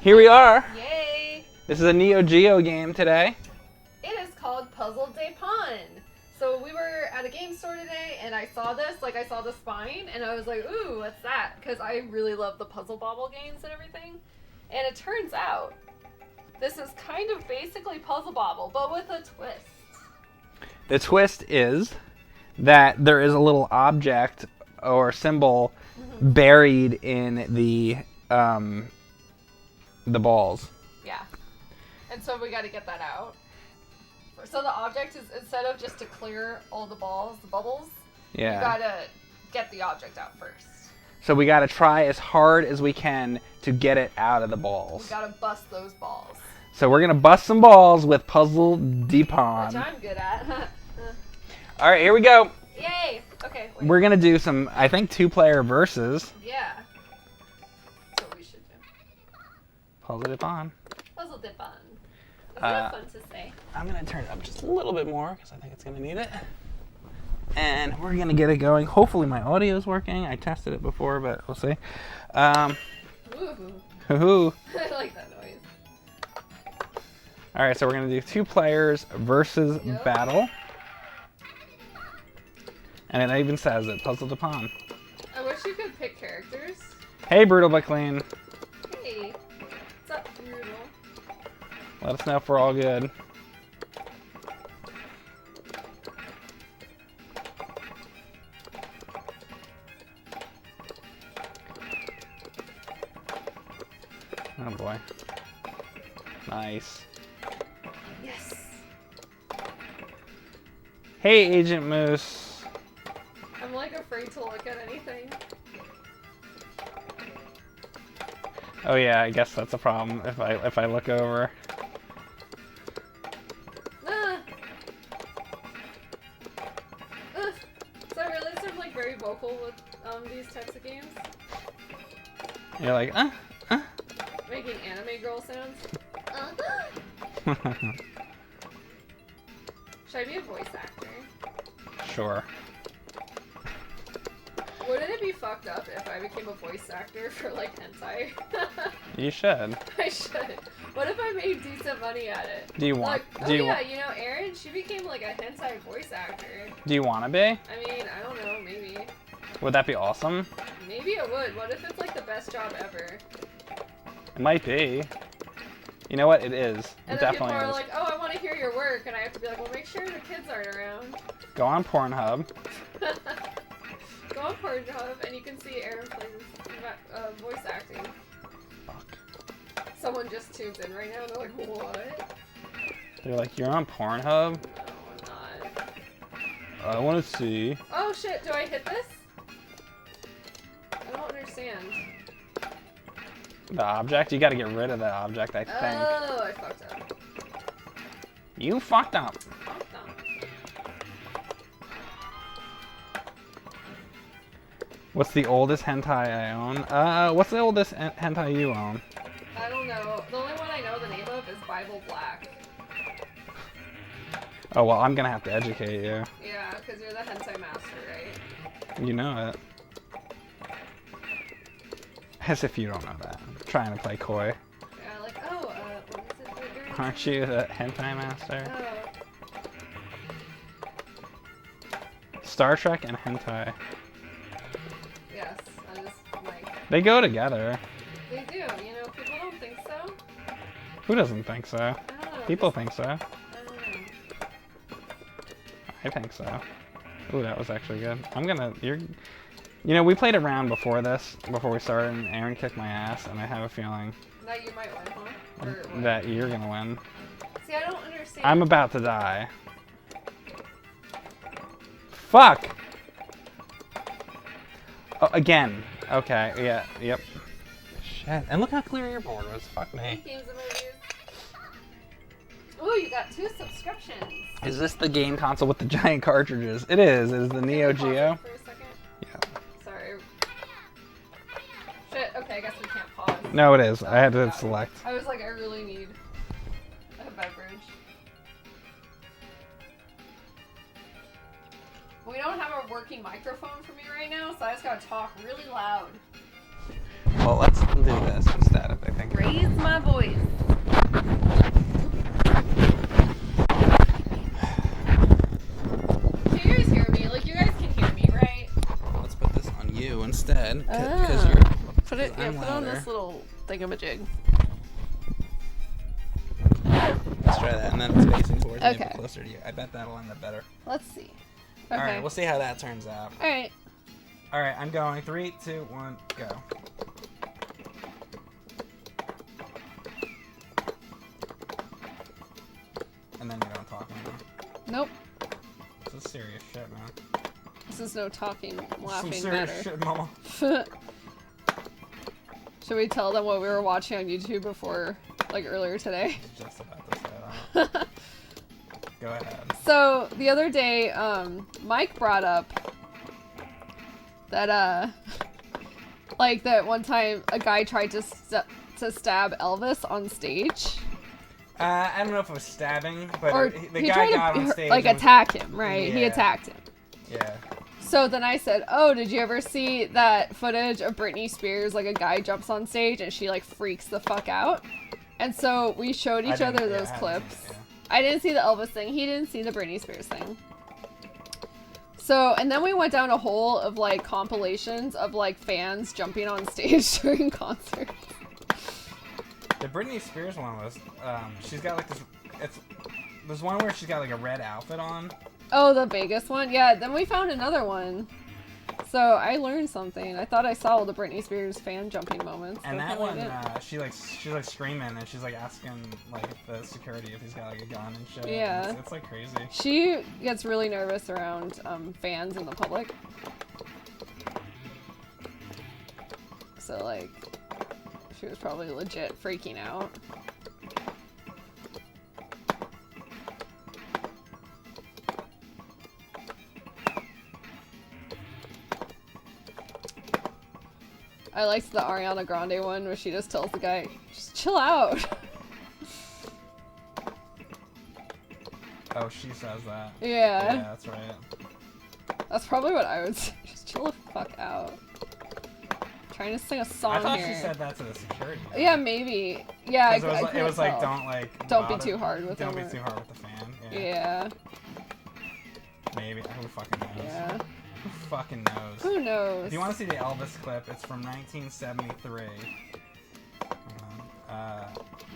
Here we are. Yay! This is a Neo Geo game today. It is called Puzzle de Pon. So we were at a game store today and I saw this, like I saw the spine, and I was like, ooh, what's that? Because I really love the Puzzle Bobble games and everything. And it turns out this is kind of basically Puzzle Bobble, but with a twist. The twist is that there is a little object or symbol buried in the balls. Yeah. And so we got to get that out. So the object is, instead of just to clear all the balls, the bubbles, Yeah. you got to get the object out first. So we got to try as hard as we can to get it out of the balls. We got to bust those balls. So we're going to bust some balls with Puzzle de Pon. Which I'm good at. All right, here we go. Yay! Okay, wait. We're going to do some, I think, two-player versus. Yeah. That's what we should do. Puzzle de Pon. Puzzle de Pon. Is that fun to say? I'm going to turn it up just a little bit more because I think it's going to need it. And we're going to get it going. Hopefully my audio is working. I tested it before, but we'll see. Ooh. I like that noise. All right, so we're going to do two players versus battle. And it even says it, Puzzle de Pon. I wish you could pick characters. Hey, Brutal but Clean. Hey. What's up, Brutal? Let us know if we're all good. Oh boy. Nice. Yes. Hey, Agent Moose. I'm like afraid to look at anything. Oh yeah, I guess that's a problem if I look over. Ah. So I realized I'm like very vocal with these types of games. You're like, Making anime girl sounds. Should I be a voice actor? Sure. Wouldn't it be fucked up if I became a voice actor for like hentai? You should. I should. What if I made decent money at it? Do you want? Like, you know, Erin, she became like a hentai voice actor. Do you want to be? I mean, I don't know, maybe. Would that be awesome? Maybe it would. What if it's like the best job ever? It might be. You know what? It is. And It then definitely people are is. like, oh, I want to hear your work, and I have to be like, well, make sure the kids aren't around. Go on Pornhub. Go on Pornhub, and you can see Erin Plays voice acting. Fuck. Someone just tunes in right now, and they're like, what? They're like, you're on Pornhub? No, I'm not. I want to see. Oh shit, do I hit this? I don't understand. The object? You gotta get rid of the object, I think. Oh, I fucked up. You fucked up. Fucked up. What's the oldest hentai I own? What's the oldest hentai you own? I don't know. The only one I know the name of is Bible Black. Oh, well, I'm gonna have to educate you. Yeah, because you're the hentai master, right? You know it. As if you don't know that. I'm trying to play coy. Yeah, like, oh, what was it that you're Aren't you the hentai master? Oh, Star Trek and hentai. yes. I just, like, They go together. they do, you know, people don't think so. Who doesn't think so? I don't know. People think so. I don't know. I think so. Ooh, that was actually good. You know, we played a round before this, before we started, and Erin kicked my ass, and I have a feeling Now you might win, huh? Or what? that you're gonna win. See, I don't understand. I'm about to die. Fuck! Oh, again. Okay, yeah, yep. Shit. And look how clear your board was. Fuck me. Games and movies. Ooh, you got 2 subscriptions. Is this the game console with the giant cartridges? It is. It is the Neo Can we Geo. pause it for a second? Yeah. Sorry. Shit, okay, I guess we can't pause. No, it is. I had to select. I was like, I really need a beverage. We don't have a working microphone for me right now, so I just gotta talk really loud. Well, let's do this instead, I think. Raise my voice. Can you guys hear me? Like, you guys can hear me, right? Let's put this on you instead, because Oh. you're... Put it, I'm put it on louder. this little thingamajig. Let's try that, and then it's facing towards me, Okay. but closer to you. I bet that'll end up better. Let's see. Okay. Alright, we'll see how that turns out. Alright. Alright, I'm going. 3, 2, 1, go. And then you don't talk anymore. Nope. This is serious shit, man. This is no talking, laughing Some serious matter. shit, mama. Should we tell them what we were watching on YouTube before, like earlier today? Just about to say that. Go ahead. So the other day, Mike brought up that like that one time a guy tried to stab Elvis on stage, I don't know if it was stabbing, but or the he guy tried got to on stage. like and was- attack him, right? He Yeah. attacked him. Yeah. So then I said, "Oh, did you ever see that footage of Britney Spears? Like a guy jumps on stage and she like freaks the fuck out." And so we showed each other those clips. I didn't see the Elvis thing. He didn't see the Britney Spears thing. So, and then we went down a hole of like compilations of like fans jumping on stage during concerts. The Britney Spears one was, she's got like this, there's one where she's got like a red outfit on. Oh, the Vegas one? Yeah, then we found another one. So I learned something. I thought I saw all the Britney Spears fan jumping moments. And but that apparently one, I she's like screaming and she's like asking like the security if he's got like a gun and shit. Yeah. It's like crazy. didn't. She gets really nervous around fans in the public. So like, she was probably legit freaking out. I liked the Ariana Grande one where she just tells the guy, just chill out. Oh, she says that. Yeah. Yeah, that's right. That's probably what I would say. Just chill the fuck out. Trying to sing a song I thought here. she said that to the security. Yeah, maybe. Yeah, I, 'Cause it was, I like, it couldn't was like, tell. don't be bother- too hard with Don't him be or- too hard with the fan. Yeah. Maybe. Who fucking knows? Yeah. Who fucking knows? Who knows? If you want to see the Elvis clip, it's from 1973.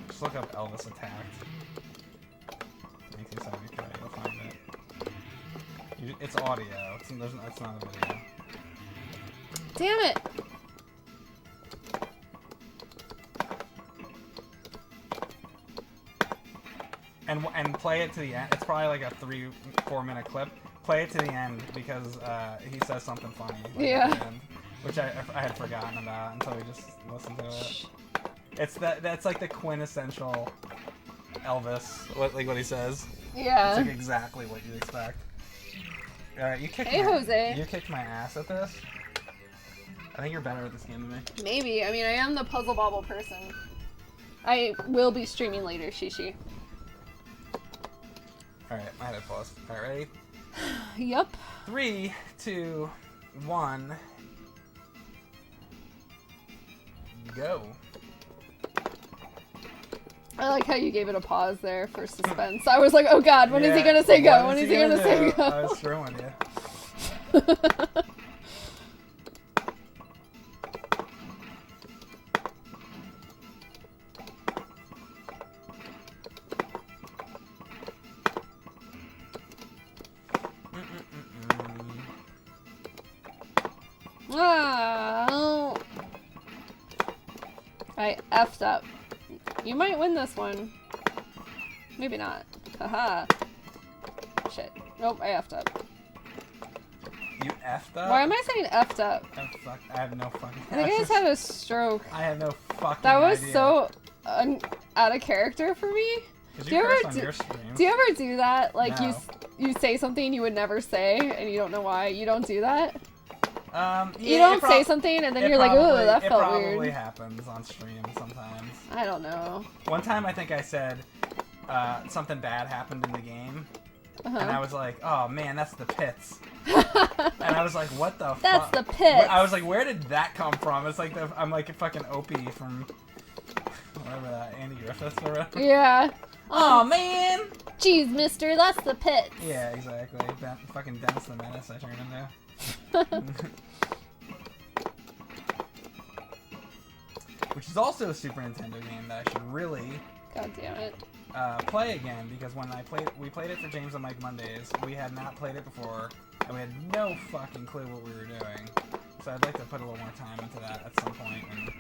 Just look up Elvis attacked. 1973. You'll find it. It's audio. It's not a video. Damn it! And play it to the end. It's probably like a 3-4 minute clip. Play it to the end because he says something funny. Like, Yeah. at the end, which I had forgotten about until we just listened to it. That's like the quintessential Elvis. What he says. Yeah. It's like exactly what you'd expect. Alright, you kicked Hey, Jose. You kicked my ass at this. I think you're better at this game than me. Maybe. I mean, I am the Puzzle Bobble person. I will be streaming later, Shishi. Alright, I had it paused. Alright, ready? Yup. 3, 2, 1. Go. I like how you gave it a pause there for suspense. I was like, oh god, when is he gonna say go? When is he gonna say go? I was screwing you. Ah, I effed up. You might win this one. Maybe not. Haha. Shit. Nope, I effed up. You effed up? Why am I saying effed up? I have no fucking I think I just had a stroke. I have no fucking That was idea. so out of character for me. Did do you curse ever on do- your streams? Do you ever do that? Like No. you say something you would never say and you don't know why. You don't do that? Yeah, You don't it say something and then you're like, probably- ooh, that it felt probably weird. happens on stream sometimes. I don't know. One time I think I said something bad happened in the game, Uh-huh. And I was like, oh man, that's the pits. And I was like, what the fuck? That's the pits. I was like, where did that come from? It's like I'm like a fucking Opie from whatever that Andy Griffith or whatever. Yeah. Oh man. Jeez, mister, that's the pits. Yeah, exactly. Fucking Dennis the Menace I turned into. Which is also a Super Nintendo game that I should really God damn it. play again, because when we played it for James and Mike Mondays, we had not played it before, and we had no fucking clue what we were doing. So I'd like to put a little more time into that at some point and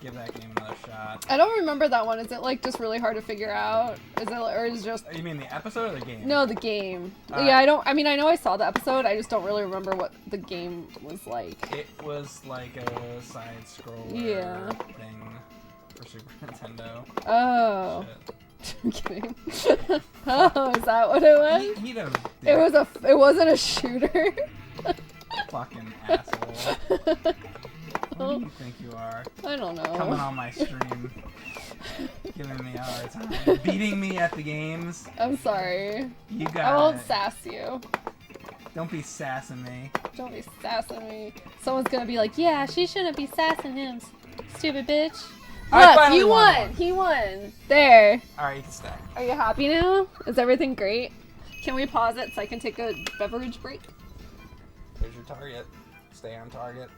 give that game another shot. I don't remember that one. Is it like just really hard to figure out? Is it, or is it just? You mean the episode or the game? No, the game. Yeah, I mean, I know I saw the episode. I just don't really remember what the game was like. It was like a side scroller thing for Super Nintendo. Oh. Shit. I'm kidding. Oh, is that what it was? He knows. It wasn't a shooter. Fucking asshole. Who do you think you are? I don't know. Coming on my stream, giving me a hard time, beating me at the games. I'm sorry. You got I won't it. sass you. Don't be sassing me. Don't be sassing me. Someone's gonna be like, yeah, she shouldn't be sassing him, stupid bitch. I Look, finally he won won. one. He won. There. Alright, you can stay. Are you happy now? Is everything great? Can we pause it so I can take a beverage break? There's your target. Stay on target.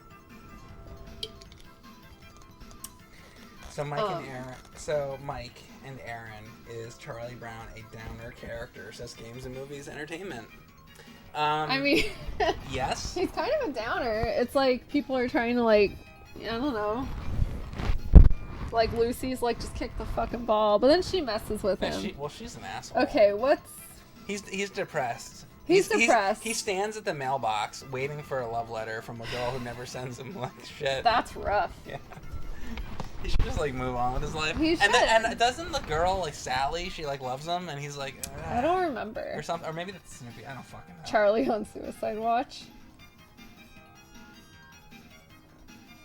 So Mike and Erin is Charlie Brown, a downer character, says games and movies entertainment. I mean, yes. he's kind of a downer. It's like people are trying to I don't know. Like Lucy's like, just kick the fucking ball, but then she messes with him. She's an asshole. Okay, what's? He's depressed. He's depressed. He stands at the mailbox waiting for a love letter from a girl who never sends him like shit. That's rough. Yeah. He should just like move on with his life. He should. And doesn't the girl like Sally? She like loves him, and he's like. I don't remember. Or something, or maybe that's Snoopy. I don't fucking know. Charlie on Suicide Watch.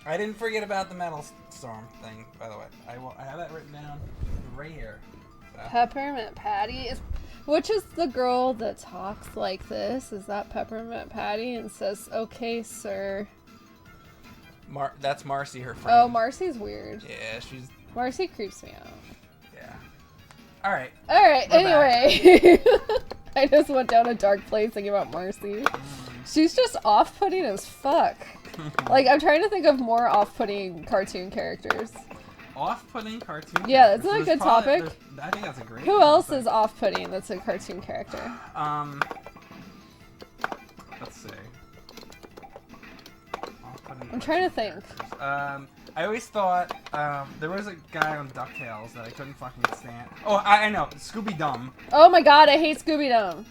I didn't forget about the Metal Storm thing, by the way. I have that written down right here. So. Peppermint Patty which is the girl that talks like this? Is that Peppermint Patty and says, "Okay, sir"? That's Marcy, her friend. Oh, Marcy's weird. Yeah, Marcy creeps me out. Yeah. All right. Anyway, I just went down a dark place thinking about Marcy. She's just off-putting as fuck. Like, I'm trying to think of more off-putting cartoon characters. Off-putting cartoon Yeah, characters? isn't that a good topic? I think that's a great Who else is off-putting that's a cartoon character? Let's see. I'm trying to think. I always thought there was a guy on DuckTales that I couldn't fucking stand. Oh, I know, Scooby-Dum. Oh my god, I hate Scooby-Dum.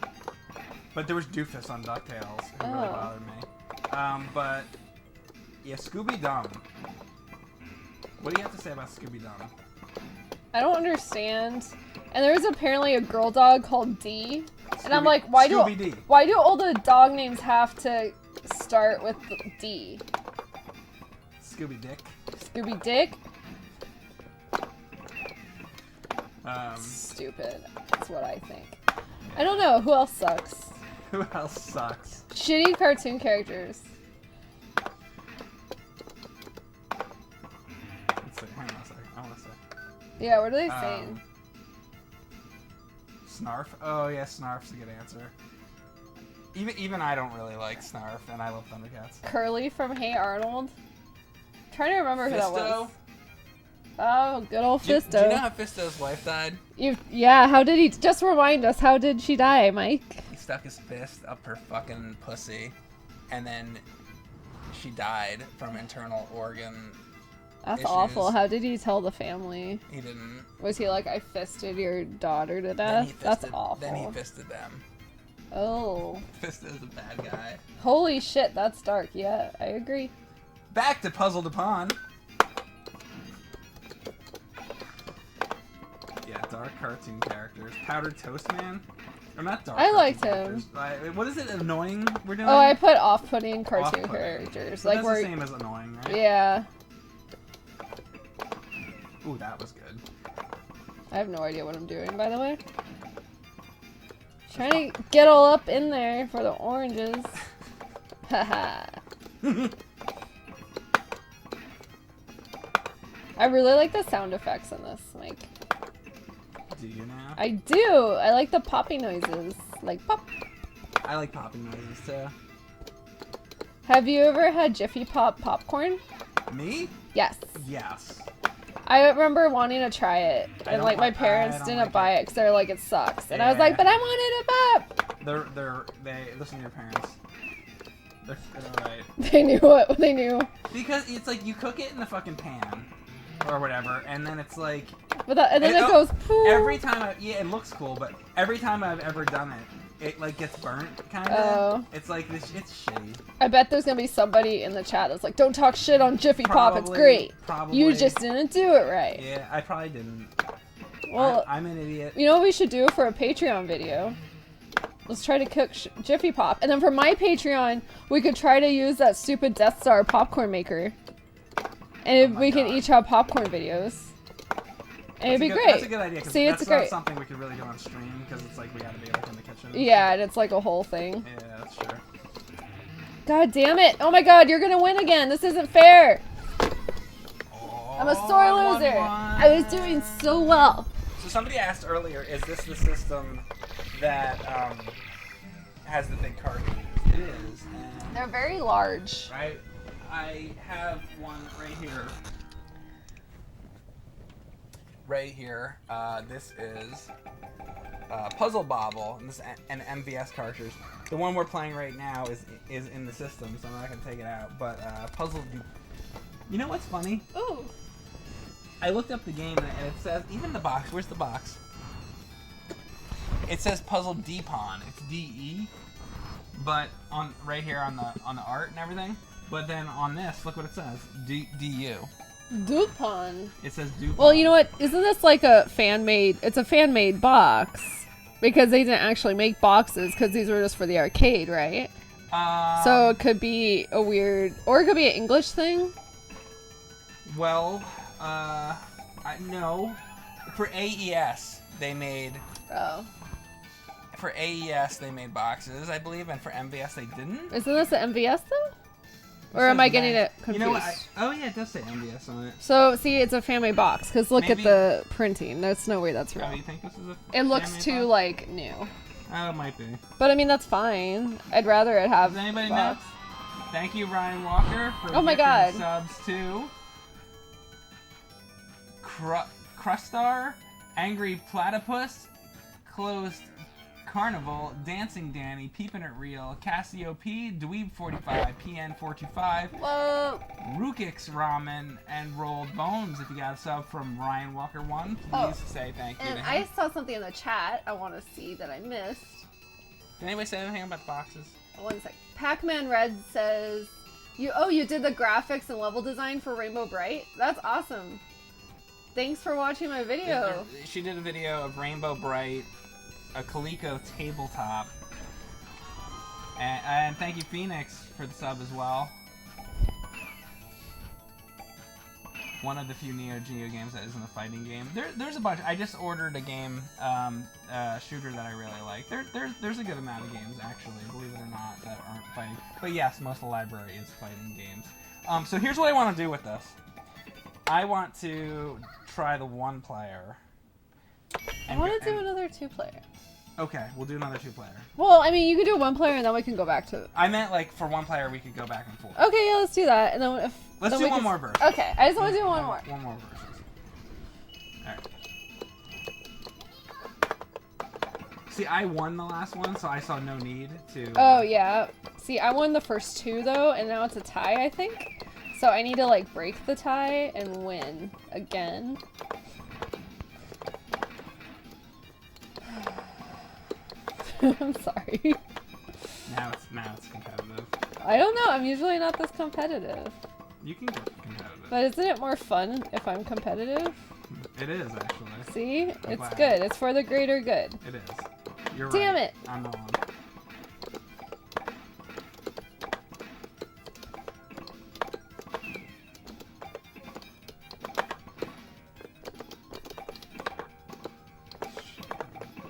But there was Doofus on DuckTales, who really bothered me. But yeah, Scooby-Dum. What do you have to say about Scooby-Dum? I don't understand. And there was apparently a girl dog called D. And I'm like, why do all the dog names have to start with D? Scooby Dick. Scooby Dick? Stupid. That's what I think. I don't know. Who else sucks? Who else sucks? Shitty cartoon characters. Let's see. Hang on a second. I want to say. Yeah, what are they saying? Snarf. Oh yeah, Snarf's a good answer. Even I don't really like Snarf, and I love Thundercats. Curly from Hey Arnold. I'm trying to remember who that was. Fisto? Oh, good old Fisto. Do you know how Fisto's wife died? Yeah, how did he... Just remind us, how did she die, Mike? He stuck his fist up her fucking pussy, and then she died from internal organ That's issues. awful. How did he tell the family? He didn't. Was he like, I fisted your daughter to death? That's awful. Then he fisted them. Oh. Fisto's a bad guy. Holy shit, that's dark. Yeah, I agree. Back to Puzzle to Pawn. Yeah, dark cartoon characters. Powdered Toast Man? Or not dark. I liked him. What is it? Annoying we're doing? Oh, I put off-putting cartoon Off-putting. characters. So Like that's the same as annoying, right? Yeah. Ooh, that was good. I have no idea what I'm doing, by the way. Trying to get all up in there for the oranges. Haha. I really like the sound effects in this, like. Do you now? I do. I like the poppy noises, like pop. I like popping noises too. Have you ever had Jiffy Pop popcorn? Me? Yes. Yes. I remember wanting to try it, I and don't like my like- I parents don't didn't like buy it. it because they're like it sucks, and I was Yeah. like, but I wanted it pop. They listen to your parents. They're right. They knew what they knew. Because it's like you cook it in the fucking pan or whatever, and then it's like But and then it goes poof. every time. Yeah, it looks cool, but every time I've ever done it like gets burnt, kind of. Oh. It's like this. It's shitty. I bet there's gonna be somebody in the chat that's like, don't talk shit on Jiffy Pop. It's Probably- great. Probably. You just didn't do it right. Yeah, I probably didn't. Well, I'm an idiot. you know what we should do for a Patreon video? Let's try to cook Jiffy Pop. And then for my Patreon, we could try to use that stupid Death Star popcorn maker. And Oh my we can God. each have popcorn videos. And it'd be great. That's a good idea. 'Cause See, that's it's not great. something we could really do on stream because it's like we gotta be like in the kitchen. Yeah, and it's like a whole thing. Yeah, that's true. God damn it. Oh my god, you're gonna win again. This isn't fair. I'm a sore I won loser. one. I was doing so well. So somebody asked earlier, is this the system that has the big cartridges? It is. And They're very large. I have one right here. Right here. This is Puzzle Bobble, and this is an MVS cartridge. The one we're playing right now is in the system, so I'm not gonna take it out. But Puzzle. You know what's funny? Ooh. I looked up the game and it says, even the box, where's the box? It says Puzzle D-Pon. It's D-E. But on right here on the art and everything. But then on this, look what it says. D-U. Dupont. It says Dupont. Well, you know what? Isn't this like a fan-made? It's a fan-made box because they didn't actually make boxes because these were just for the arcade, right? So it could be a weird, or it could be an English thing. Well, no. For AES, they made. Oh. For AES, they made boxes, I believe, and for MVS, they didn't. Isn't this an MVS though? It Or am says I getting Mac. it confused? You know what? Oh yeah, it does say MVS on it. So, see, it's a fan-made box, because look Maybe- at the printing. There's no way that's Oh, real. you think this is a? It looks fan-made too, box? like, new. Oh, it might be. But, I mean, that's fine. I'd rather it have Does anybody the know? box. Thank you, Ryan Walker, for Oh my gifting God. subs to Crustar, Angry Platypus, Closed Carnival, Dancing Danny, Peepin' It Real, Cassiope, Dweeb45, PN425, Whoa. Rukix Ramen, and Rolled Bones. If you got a sub from Ryan Walker 1, please Oh, say thank you And to I him. saw something in the chat I want to see that I missed. Did anybody say anything about the boxes? One sec. Pac-Man Red says, you did the graphics and level design for Rainbow Bright? That's awesome. Thanks for watching my video. She did a video of Rainbow Bright, a Coleco tabletop, and thank you Phoenix for the sub as well. One of the few Neo Geo games that isn't a fighting game. There's a bunch. I just ordered a game, shooter that I really like. There's a good amount of games actually, believe it or not, that aren't fighting. But yes, most of the library is fighting games. So here's what I want to do with this. I want to try the one player. I want to do another 2-player. Okay, we'll do another 2-player. Well, I mean, you could do 1-player and then we can go back to... I meant like for 1 player we could go back and forth. Okay, yeah, let's do that. And then if... Let's then do we one can- more verse. Okay, I just want to do one more. One more verses. Alright. See, I won the last one, so I saw no need to... Oh, yeah. See, I won the first 2, though, and now it's a tie, I think. So I need to, like, break the tie and win again. I'm sorry. Now it's competitive. I don't know. I'm usually not this competitive. You can get competitive. But isn't it more fun if I'm competitive? It is, actually. See? I'm It's glad. good. It's for the greater good. It is. You're right. Damn it. I'm wrong.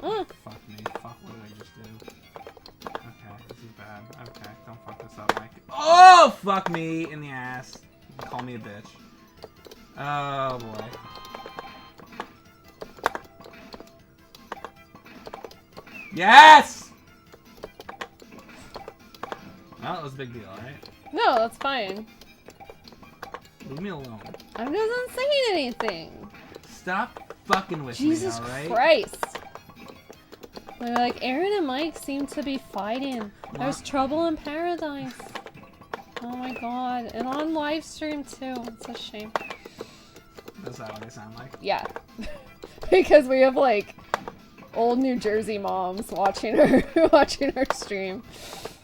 Mm. Fuck me. Fuck, what did I just do? this up, Mike. Oh, fuck me in the ass. Call me a bitch. Oh, boy. Yes! Well, it was a big deal, right? No, that's fine. Leave me alone. I wasn't saying anything. Stop fucking with Jesus me, alright? Christ. They're like, Erin and Mike seem to be fighting. There's trouble in paradise. Oh my god. And on live stream too. It's a shame. Is that what they sound like? Yeah. Because we have like old New Jersey moms watching her stream.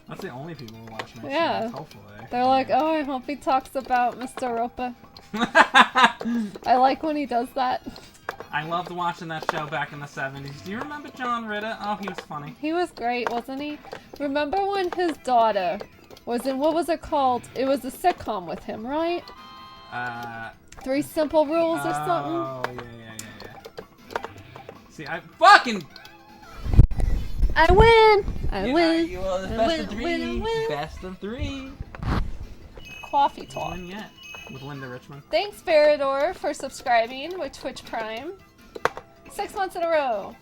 That's the only people who watch my Yeah. streams, hopefully. They're like, oh, I hope he talks about Mr. Ropa. I like when he does that. I loved watching that show back in the 70s. Do you remember John Ritter? Oh, he was funny. He was great, wasn't he? Remember when his daughter was in, what was it called? It was a sitcom with him, right? 3 Simple Rules or something? Oh, yeah. See, I fucking... I win! I win! You are I best win, of 3. win. Best of 3. Coffee talk. Win yet. With Linda Richmond. Thanks, Farador, for subscribing with Twitch Prime. 6 months in a row.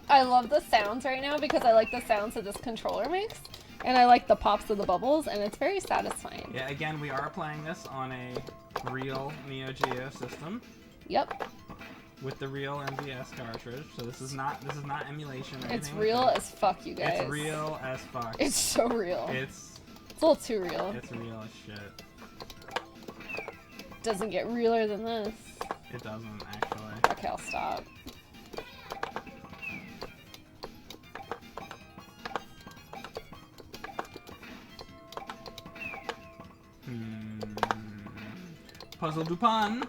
I love the sounds right now because I like the sounds that this controller makes. And I like the pops of the bubbles, and it's very satisfying. Yeah, again, we are playing this on a real Neo Geo system. Yep. With the real MVS cartridge, so this is not emulation or anything. It's real as fuck, you guys. It's real as fuck. It's so real. It's a little too real. It's real as shit. Doesn't get realer than this. It doesn't, actually. Okay, I'll stop. Puzzle Dupin.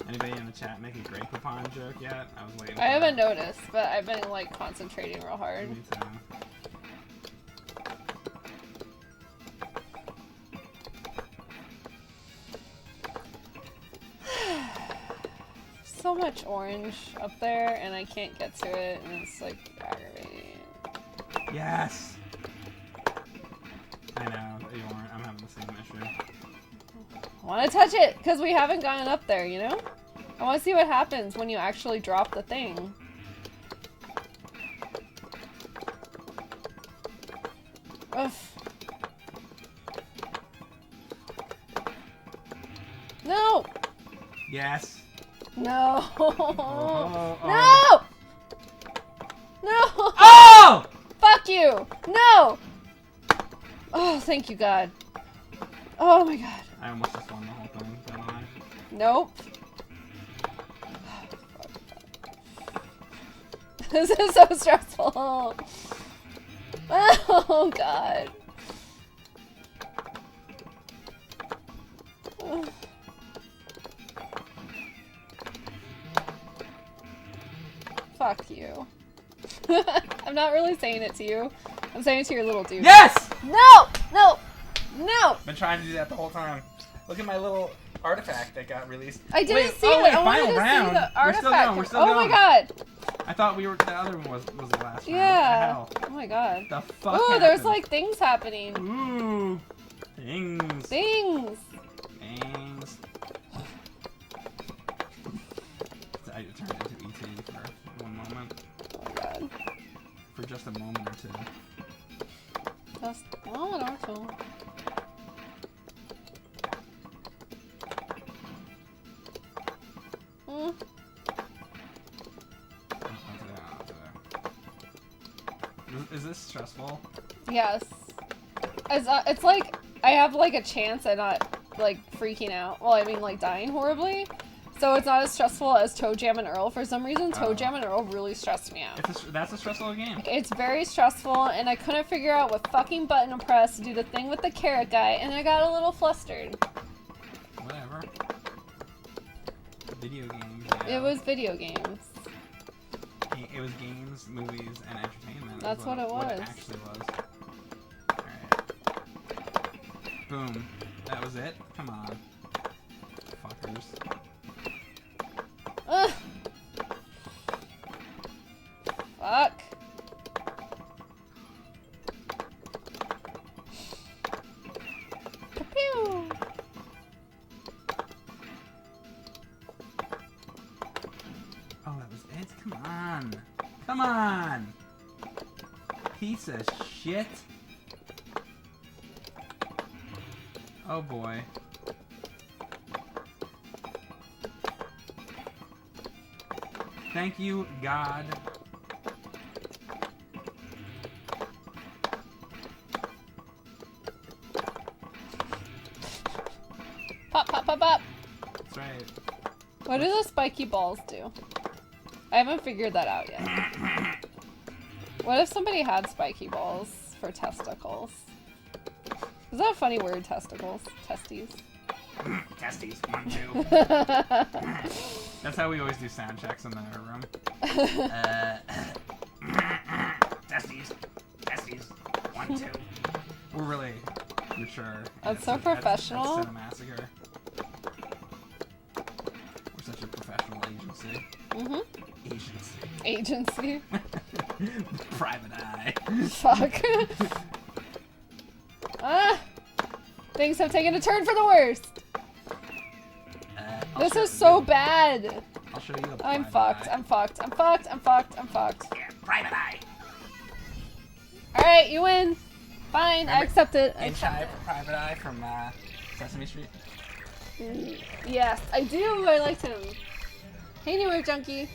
Anybody in the chat make a Grey Poupon joke yet? I was waiting. I haven't noticed, but I've been like concentrating real hard. Me too. So much orange up there, and I can't get to it, and it's like aggravating. Yes. I know you aren't. I'm having the same issue. I want to touch it because we haven't gotten up there, you know? I want to see what happens when you actually drop the thing. Ugh. No! Yes. No! Oh. No! No! Oh! Fuck you! No! Oh, thank you, God. Oh my God. I almost just won the whole thing, don't I? Nope. This is so stressful. Oh God. Fuck you. I'm not really saying it to you. I'm saying it to your little dude. Yes! No! No! No! Been trying to do that the whole time. Look at my little artifact that got released. I didn't see oh, it. wait, I wanted final to round. see the We're still artifact. going. We're still oh going. my God. I thought the other one was the last round. Yeah. What Oh my God. the hell? The fuck Ooh, happened? there's like things happening. Ooh. Things. Things. Things. I turned into ET for one moment. Oh my God. For just a moment or two. Just a moment or two. Mm. Is this stressful? Yes. It's like I have like a chance at not like freaking out. Well, I mean like dying horribly. So it's not as stressful as Toe Jam and Earl. For some reason, Toe Jam and Earl really stressed me out. That's a stressful game. It's very stressful, and I couldn't figure out what fucking button to press to do the thing with the carrot guy, and I got a little flustered. Whatever. Video games. It was video games. It was games, movies, and entertainment. That's what it What it was. actually was. Alright. Boom. That was it? Come on. Fucker. fuckers. Ugh. Fuck. Pew. Oh, that was it? Come on. Come on! Piece of shit. Oh boy. Thank you, God. Pop, pop, pop, pop. That's right. What do those spiky balls do? I haven't figured that out yet. What if somebody had spiky balls for testicles? Is that a funny word, testicles? Testes? Testes, 1, 2. That's how we always do sound checks in the room. Testes, testes, 1, 2. We're really mature. That's so professional. At Cinemassacre. We're such a professional agency. Agency. Private eye. Fuck. Ah! Things have taken a turn for the worst. This is so bad. I'll show you a I'm private fucked. eye. I'm fucked. I'm fucked. I'm fucked. I'm fucked. Yeah, private eye. Alright, you win. Fine, Remember I accept it. I Inch accept Eye it. for Private Eye from Sesame Street. Yes, I do. I liked him. Hey, New Wave Junkie.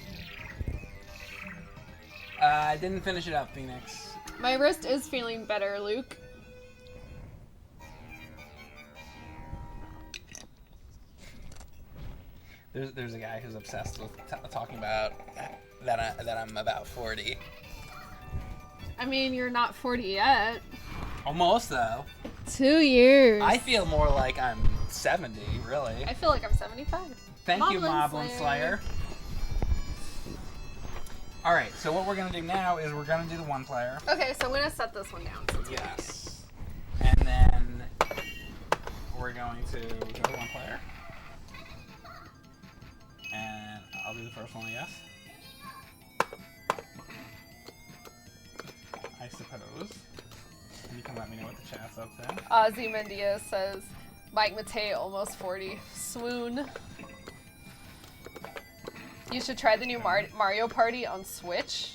I didn't finish it up, Phoenix. My wrist is feeling better, Luke. There's a guy who's obsessed with talking about that I'm about 40. I mean, you're not 40 yet. Almost though. 2 years. I feel more like I'm 70, really. I feel like I'm 75. Thank you, Moblin Moblin Slayer. All right, so what we're gonna do now is we're gonna do the one player. Okay, so I'm gonna set this one down. Yes. And then we're going to go to one player. And I'll do the first one, I guess. I suppose. You can let me know what the chat's up to. Ozymandias says, Mike Matei almost 40. Swoon. You should try the new Mario Party on Switch.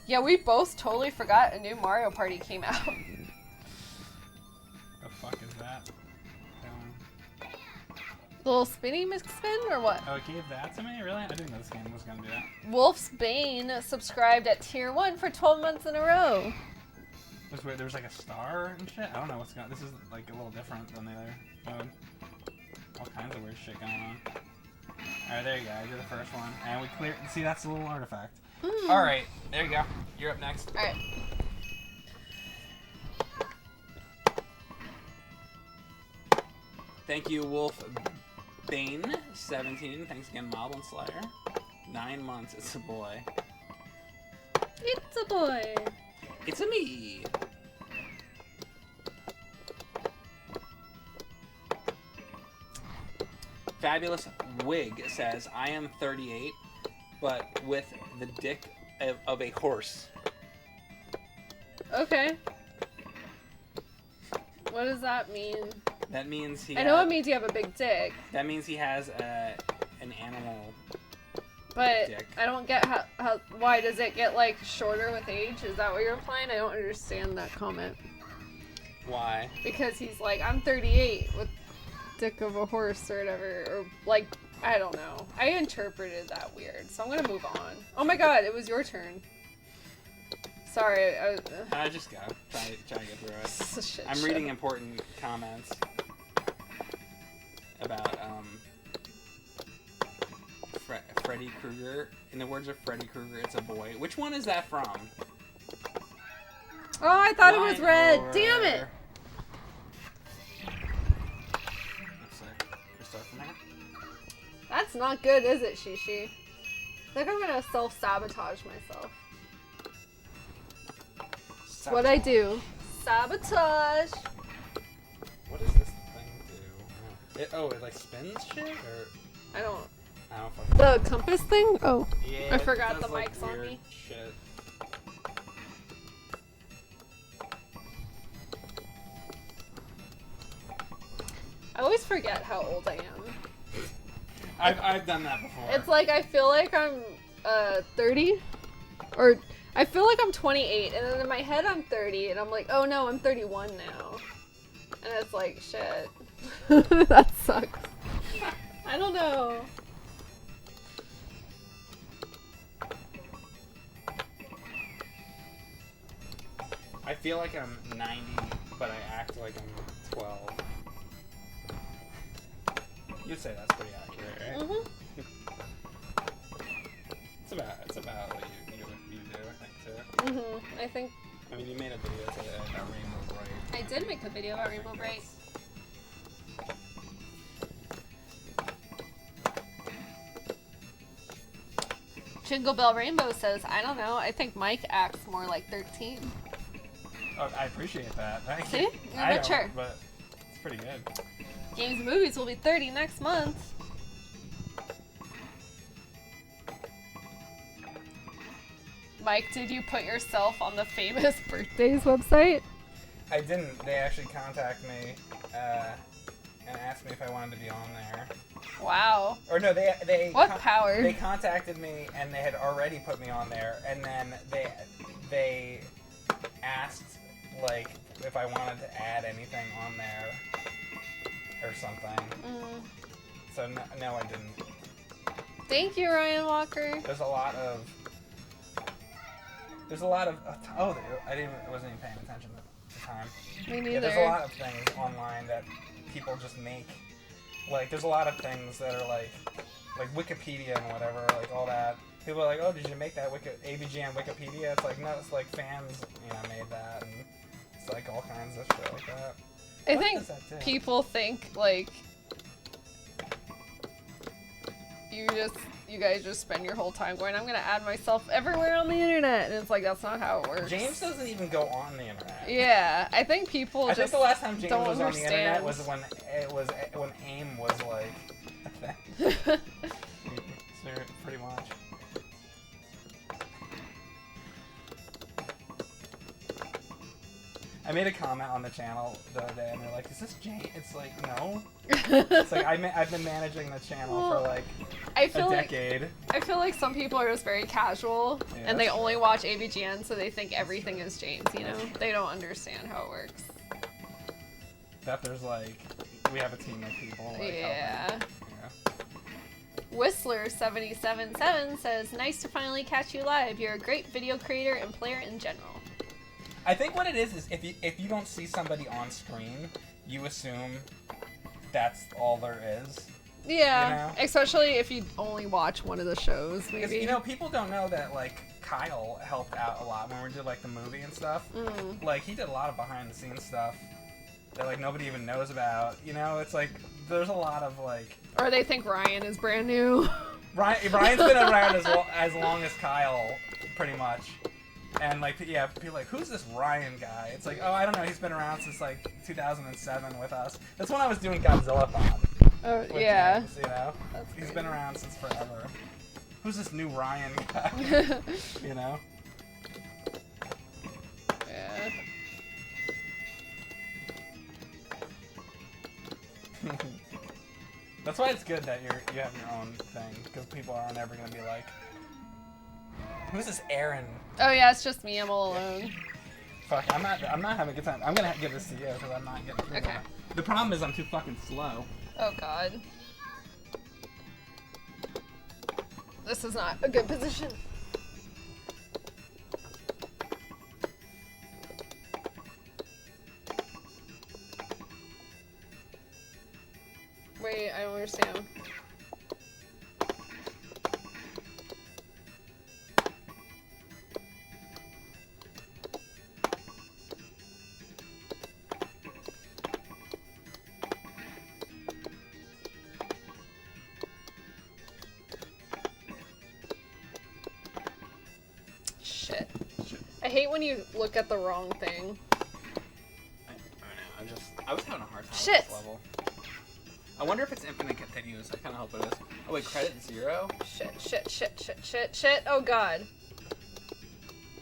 Yeah, we both totally forgot a new Mario Party came out. The fuck is that? The little spinny spin or what? Oh, it gave that to me? Really? I didn't know this game was gonna do that. Wolf's Bane subscribed at tier 1 for 12 months in a row. There's like a star and shit? I don't know what's going on. This is like a little different than the other mode. All kinds of weird shit going on. Alright, there you go. I did the first one. And we cleared. See, that's a little artifact. Alright, there you go. You're up next. Alright. Thank you, Wolf Bane 17. Thanks again, Moblin Slayer. 9 months. It's a boy. It's a boy. It's a me. Fabulous Wig says, I am 38, but with the dick of a horse. Okay. What does that mean? That means he. I know it means you have a big dick. That means he has an animal. But dick. I don't get how. Why does it get like shorter with age? Is that what you're implying? I don't understand that comment. Why? Because he's like, I'm 38 with dick of a horse or whatever, or like, I don't know. I interpreted that weird, so I'm gonna move on. Oh my god, it was your turn. Sorry, Just go. Try to get through it. It's a shit I'm show. reading important comments about Freddy Krueger. In the words of Freddy Krueger, it's a boy. Which one is that from? Oh, I thought it was Line red. over- Damn it! Looks like we start from there. That's not good, is it, Shishi? I think I'm gonna self-sabotage myself. That's what I do. Sabotage! What does this thing do? It like spins shit or I don't. I don't fucking. The compass thing? Oh. Yeah. I forgot it does, the like, mic's on weird me. Shit. I always forget how old I am. I've done that before. It's like I feel like I'm 30, or I feel like I'm 28, and then in my head I'm 30, and I'm like, oh no, I'm 31 now, and it's like shit. That sucks. I don't know. I feel like I'm 90, but I act like I'm 12. You'd say that's pretty accurate, right? Mhm. It's about what you do, I think, too. Mhm. I think I mean, you made a video today about Rainbow Bright. I did make a video about Rainbow Bright. Jingle Bell Rainbow says, I don't know, I think Mike acts more like 13. Oh, I appreciate that. Thank See? you. You're I mature. don't, but it's pretty good. Games and Movies will be 30 next month. Mike, did you put yourself on the famous birthdays website? I didn't. They actually contacted me and asked me if I wanted to be on there. Wow. Or no, they What power? They contacted me and they had already put me on there, and then they asked like if I wanted to add anything on there or something. So no, I didn't. Thank you, Ryan Walker. There's a lot of I wasn't even paying attention at the time. Me neither. Yeah, there's a lot of things online that people just make. Like, there's a lot of things that are like Wikipedia and whatever, like all that. People are like, oh, did you make that AVG on Wikipedia? It's like, no, it's like fans, made that, and it's like all kinds of shit like that. I What think does that do? people think like you guys just spend your whole time going, I'm gonna add myself everywhere on the internet, and it's like that's not how it works. James doesn't even go on the internet. Yeah, I think people I think the last time James don't was on the internet understand. was when AIM was like a thing. So, pretty much. I made a comment on the channel the other day, and they're like, "Is this James?" It's like, no. It's like I've been managing the channel for like a decade. I feel like some people are just very casual, Yeah, and they that's only true. watch AVGN, so they think everything is James. They don't understand how it works. That there's like we have a team of people. Like, Yeah. helping. Whistler777 says, nice to finally catch you live. You're a great video creator and player in general. I think what it is if you don't see somebody on screen, you assume that's all there is. Yeah, especially if you only watch one of the shows, maybe. Because, people don't know that, like, Kyle helped out a lot when we did, like, the movie and stuff. Like, he did a lot of behind-the-scenes stuff that, like, nobody even knows about. It's like, there's a lot of, like... Or they think Ryan is brand new. Ryan's been around as long as Kyle, pretty much. And, like, yeah, people are like, who's this Ryan guy? It's like, oh, I don't know, he's been around since, like, 2007 with us. That's when I was doing Godzilla Pod. Oh, yeah. James, That's he's crazy. been around since forever. Who's this new Ryan guy? Yeah. That's why it's good that you have your own thing, because people aren't ever gonna be like, who's this Erin? Oh yeah, it's just me. I'm all alone. Fuck, I'm not having a good time. I'm gonna give this to you because I'm not getting through that. The problem is I'm too fucking slow. Oh god. This is not a good position. Wait, I don't understand. Shit. I hate when you look at the wrong thing. I was having a hard time Shit. with this level. I wonder if it's infinite continuous. I kind of hope it is. Oh wait, credit 0? Shit. Oh god.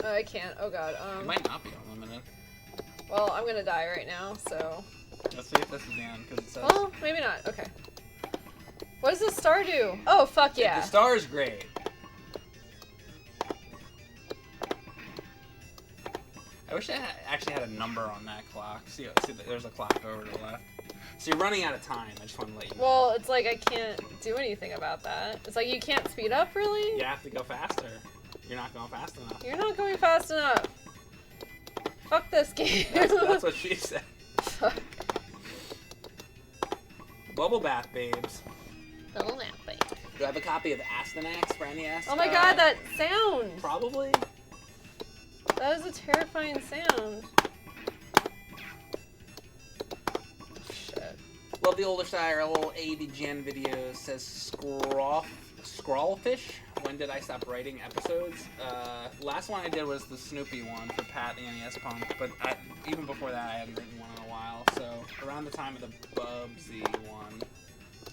I can't. Oh god. It might not be unlimited. Well, I'm gonna die right now, so. Let's see if this is the end, because it says... Oh, maybe not. Okay. What does the star do? Oh, fuck yeah. The star is great. I wish I actually had a number on that clock. See, there's a clock over to the left. So you're running out of time. I just want to let you know. Well, it's like I can't do anything about that. It's like you can't speed up, really? You have to go faster. You're not going fast enough. You're not going fast enough. Fuck this game. That's what she said. Fuck. Bubble bath, babes. Bubble bath, babe. Do I have a copy of Astyanax for NES? Oh my god, that sound! Probably. That is a terrifying sound. Shit. Love the older style. A little AD Gen video says Scrawlfish. When did I stop writing episodes? Last one I did was the Snoopy one for Pat the NES Punk, but even before that I hadn't written one in a while. So around the time of the Bubsy one.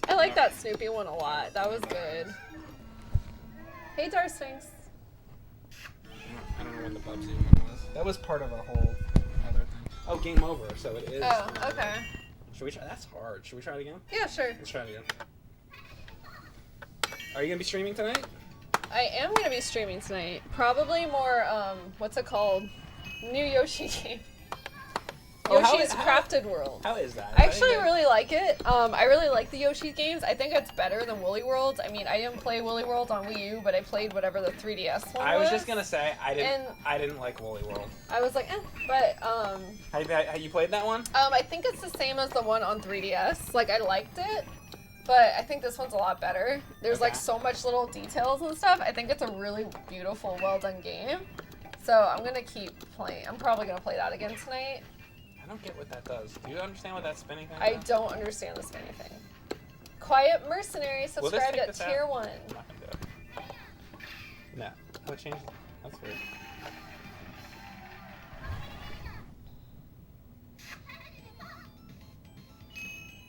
I like that Snoopy one a lot. That was good. Hey, Dark Sphinx. I don't know what the Bubsy one was. That was part of a whole other thing. Oh, game over. So it is. Oh, okay. Should we try? That's hard. Should we try it again? Yeah, sure. Let's try it again. Are you gonna be streaming tonight? I am gonna be streaming tonight. Probably more, what's it called? New Yoshi game. Yoshi's Crafted World. How is that? I actually really like it. I really like the Yoshi games. I think it's better than Woolly World. I mean, I didn't play Woolly World on Wii U, but I played whatever the 3DS one was. I was just gonna say I didn't like Woolly World. I was like, but Have you played that one? I think it's the same as the one on 3DS. Like, I liked it, but I think this one's a lot better. There's like so much little details and stuff. I think it's a really beautiful, well done game. So I'm gonna keep playing. I'm probably gonna play that again tonight. I don't get what that does. Do you understand what that spinning thing is? I don't understand the spinning thing. Quiet Mercenary subscribed at tier 1. I'm not gonna do it. No. Oh, it changed. That's weird.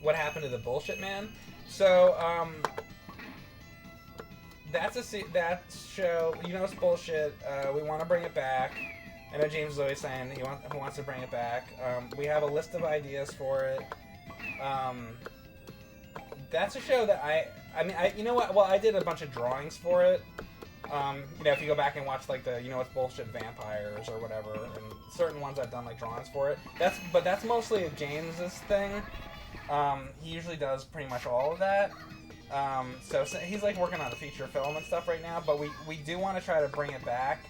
What happened to the bullshit man? So, that show, you know, it's bullshit. We want to bring it back. I know James is always saying he wants to bring it back. We have a list of ideas for it. That's a show that you know what? Well, I did a bunch of drawings for it. You know, if you go back and watch like the, you know, it's bullshit vampires or whatever, and certain ones I've done like drawings for it. That's mostly James's thing. He usually does pretty much all of that. So he's like working on a feature film and stuff right now, but we do want to try to bring it back.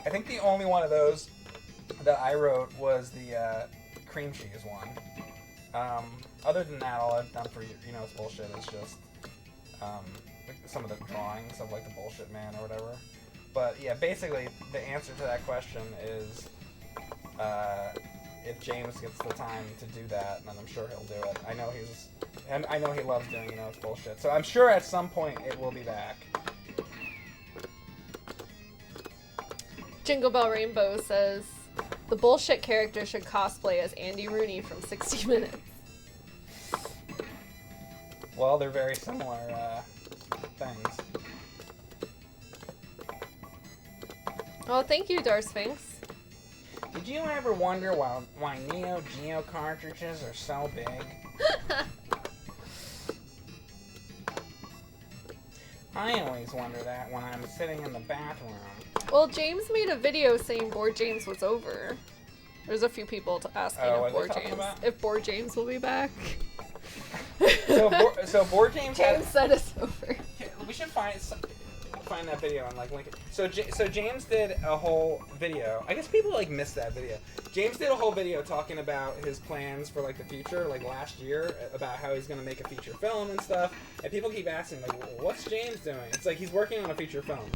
I think the only one of those that I wrote was the cream cheese one. Other than that, all I've done for you know, it's bullshit. It's just like some of the drawings of like the bullshit man or whatever. But yeah, basically the answer to that question is if James gets the time to do that, then I'm sure he'll do it. I know he loves doing, you know, it's bullshit. So I'm sure at some point it will be back. Jingle Bell Rainbow says, the bullshit character should cosplay as Andy Rooney from 60 Minutes. Well, they're very similar things. Oh, thank you, Dark Sphinx. Did you ever wonder why Neo Geo cartridges are so big? I always wonder that when I'm sitting in the bathroom. Well, James made a video saying Board James was over. There's a few people asking if Board James will be back. So Board James said it's over. We should find that video and like link it. So James did a whole video. I guess people like missed that video. James did a whole video talking about his plans for like the future, like last year, about how he's gonna make a feature film and stuff. And people keep asking like, well, what's James doing? It's like he's working on a feature film.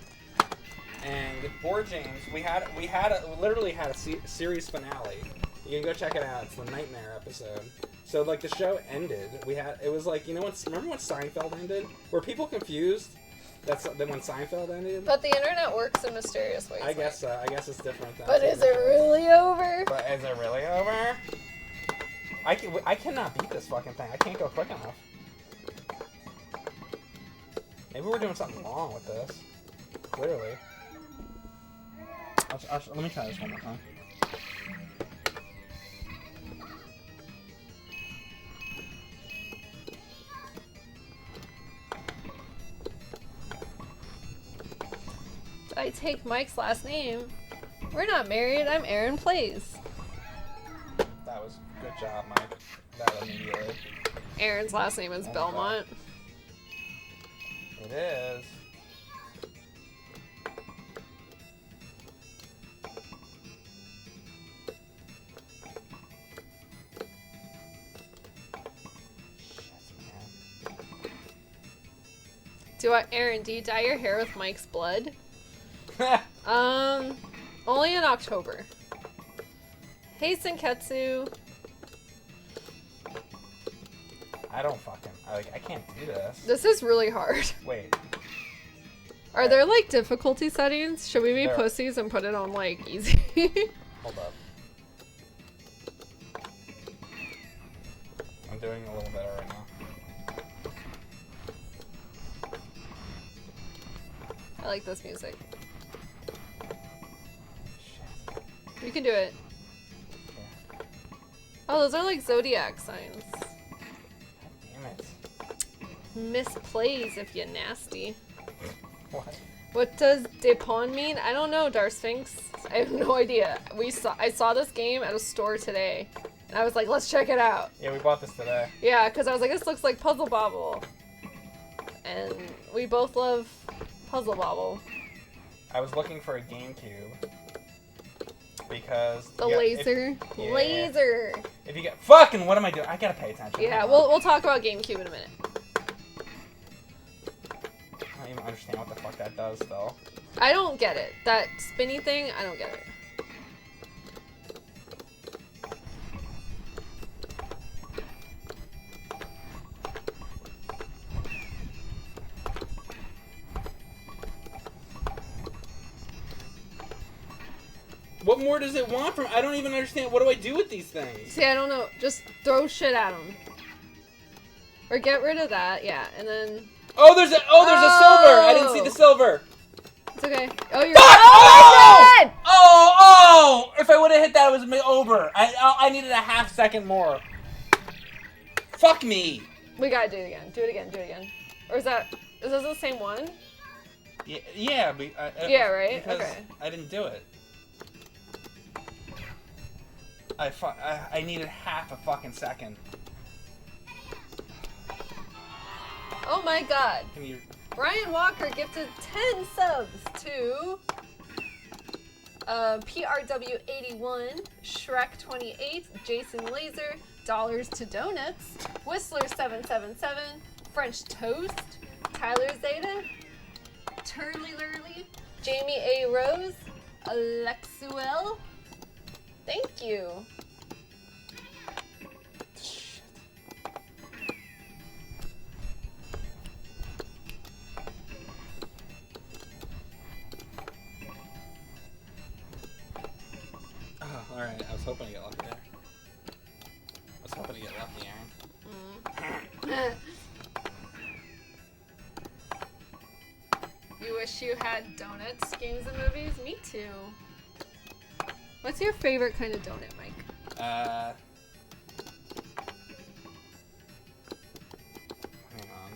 And Board James, literally had a series finale. You can go check it out. It's the Nightmare episode. So like the show ended. It was like, you know what? Remember when Seinfeld ended? Were people confused? That's then when Seinfeld ended. But the internet works in mysterious ways. I guess so. I guess it's different. But is it really over? But is it really over? I cannot beat this fucking thing. I can't go quick enough. Maybe we're doing something wrong with this. Clearly. Let me try this one more time. I take Mike's last name. We're not married. I'm Erin Plays. That was good job, Mike. That immediately. Erin's last name is Belmont. It is. Erin, do you dye your hair with Mike's blood? Only in October. Hey, Senketsu. I don't fucking... I can't do this. This is really hard. Wait. Are there, like, difficulty settings? Should we be There. pussies and put it on, like, easy? Hold up. I'm doing a little better right now. I like this music. Shit. You can do it. Yeah. Oh, those are, like, zodiac signs. God damn it. Misplays if you're nasty. What? What does Depon mean? I don't know, Darsphinx. I have no idea. I saw this game at a store today, and I was like, let's check it out. Yeah, we bought this today. Yeah, because I was like, this looks like Puzzle Bobble. And we both love Puzzle Bobble. I was looking for a GameCube because The laser. Yeah. Laser! If you get fucking, what am I doing? I gotta pay attention. Yeah, Hang on. we'll talk about GameCube in a minute. I don't even understand what the fuck that does, though. I don't get it. That spinny thing, I don't get it. What more does it want from? I don't even understand. What do I do with these things? See, I don't know. Just throw shit at them. Or get rid of that, yeah, and then... Oh, there's a silver. I didn't see the silver. It's okay. Oh, you're... Fuck! Oh my god! Oh! If I would have hit that, it was over. I needed a half second more. Fuck me. We gotta do it again. Do it again. Do it again. Or is this the same one? Yeah. Yeah, right? Because Okay. I didn't do it. I needed half a fucking second. Oh my god. Can you... Brian Walker gifted 10 subs to PRW81, Shrek28, Jason Laser, Dollars to Donuts, Whistler777, French Toast, Tyler Zeta, Turley Lurley, Jamie A. Rose, Alexuel. Thank you. Shit. Oh, alright. I was hoping to get lucky there. I was hoping to get lucky, Aaron. You wish you had donuts, games, and movies? Me too. What's your favorite kind of donut, Mike? Hang on.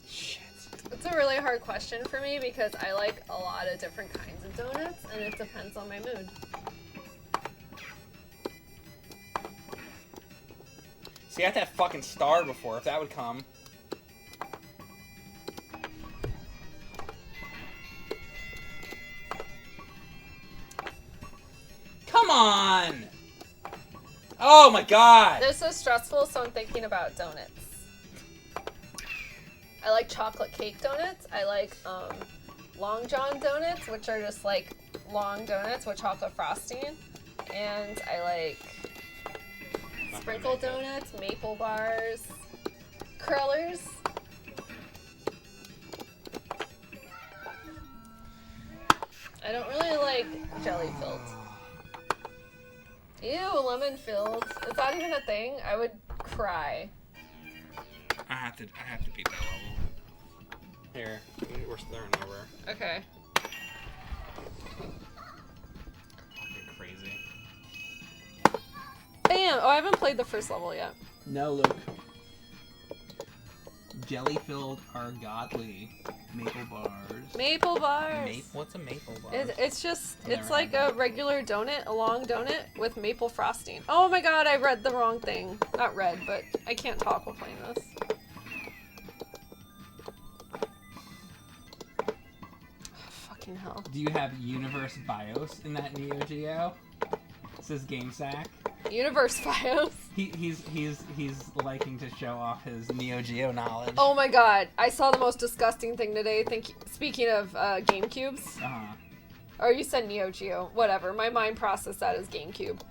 Shit. It's a really hard question for me because I like a lot of different kinds of donuts and it depends on my mood. See, I had that fucking star before, if that would come. Come on! Oh my god! This is stressful, so I'm thinking about donuts. I like chocolate cake donuts. I like Long John donuts, which are just like long donuts with chocolate frosting. And I like sprinkle donuts, maple bars, curlers. I don't really like jelly filled. Ew, lemon filled. Is that even a thing? I would cry. I have to beat that level. Here, we're starting over. Okay. You're crazy. Bam! Oh, I haven't played the first level yet. No, Luke. Jelly-filled are godly. Maple bars. Maple bars. What's a maple bar? It's like a regular donut, a long donut with maple frosting. Oh my god, I read the wrong thing. Not read, but I can't talk while playing this. Oh, fucking hell. Do you have Universe BIOS in that Neo Geo? It says GameSack. Universe BIOS. He's liking to show off his Neo Geo knowledge. Oh my god, I saw the most disgusting thing today. Speaking of GameCubes. Uh-huh. Or you said Neo Geo. Whatever. My mind processed that as GameCube.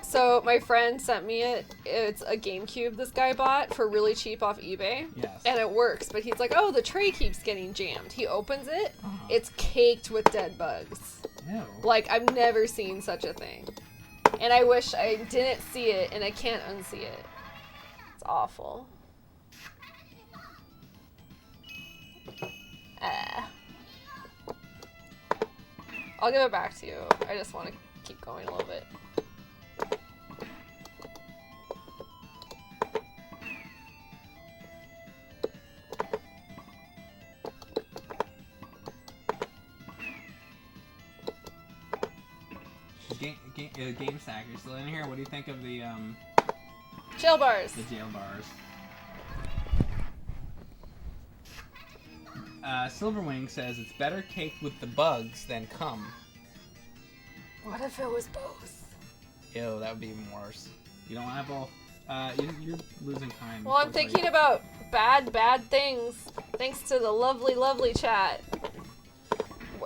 So my friend sent me it. It's a GameCube this guy bought for really cheap off eBay. Yes. And it works, but he's like, oh, the tray keeps getting jammed. He opens it. Uh-huh. It's caked with dead bugs. Ew. Like, I've never seen such a thing. And I wish I didn't see it, and I can't unsee it. It's awful. I'll give it back to you. I just want to keep going a little bit. GameSack, you're still in here? What do you think of the Jail bars. The jail bars. Silverwing says it's better caked with the bugs than cum. What if it was both? Ew, that would be even worse. You don't have both. You're losing time. Well, I'm thinking about bad things, thanks to the lovely chat.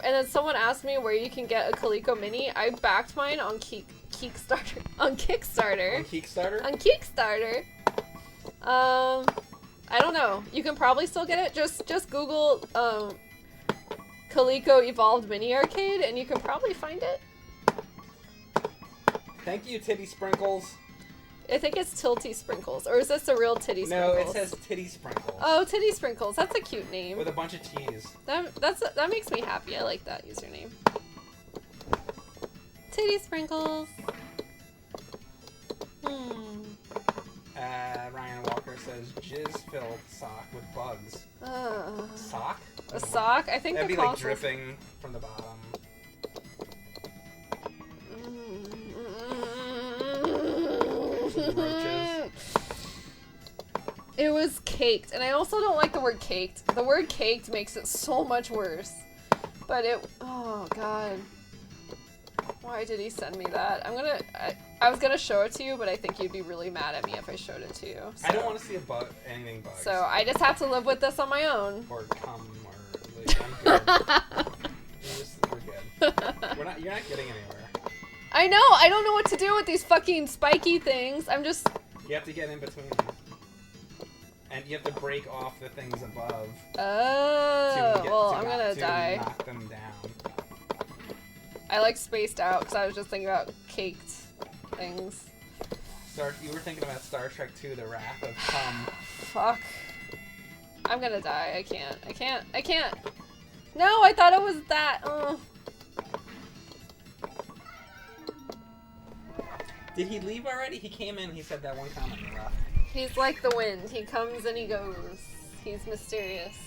And then someone asked me where you can get a Coleco Mini. I backed mine on Kickstarter. On Kickstarter. On Kickstarter? On Kickstarter. I don't know. You can probably still get it. Just Google Coleco Evolved Mini Arcade, and you can probably find it. Thank you, Titty Sprinkles. I think it's Tilty Sprinkles, or is this a real Titty No, Sprinkles? it says Titty Sprinkles. Oh, Titty Sprinkles. That's a cute name. With a bunch of T's. That makes me happy. I like that username. Titty Sprinkles. Ryan Walker says jizz-filled sock with bugs. Sock? A sock? I think that'd the be like consoles... dripping from the bottom. Roaches. It was caked, and I also don't like the word caked. The word caked makes it so much worse. But oh god. Why did he send me that? I was gonna show it to you, but I think you'd be really mad at me if I showed it to you. So. I don't want to see anything bugs. So I just have to live with this on my own. Or cum, or like, I'm good. We're good. You're not getting anywhere. I know. I don't know what to do with these fucking spiky things. I'm just. You have to get in between them. And you have to break off the things above. Oh, well, I'm gonna die. Knock them down. I like spaced out because I was just thinking about caked things. You were thinking about Star Trek 2, The Wrath of Cum. Fuck. I'm gonna die. I can't. No, I thought it was that. Did he leave already? He came in, he said that one comment and left. He's like the wind. He comes and he goes. He's mysterious.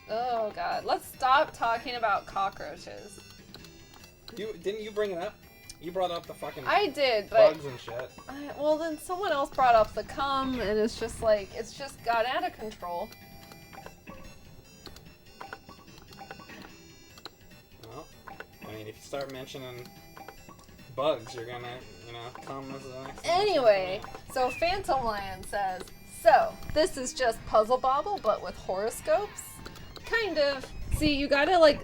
Oh god. Let's stop talking about cockroaches. Didn't you bring it up? You brought up the fucking I did, but bugs and shit. Well, then someone else brought up the cum, and it's just got out of control. Well, I mean, if you start mentioning bugs, you're gonna, cum as the next thing. Anyway, so Phantom Lion says, so, this is just Puzzle Bobble, but with horoscopes? Kind of. See, you gotta,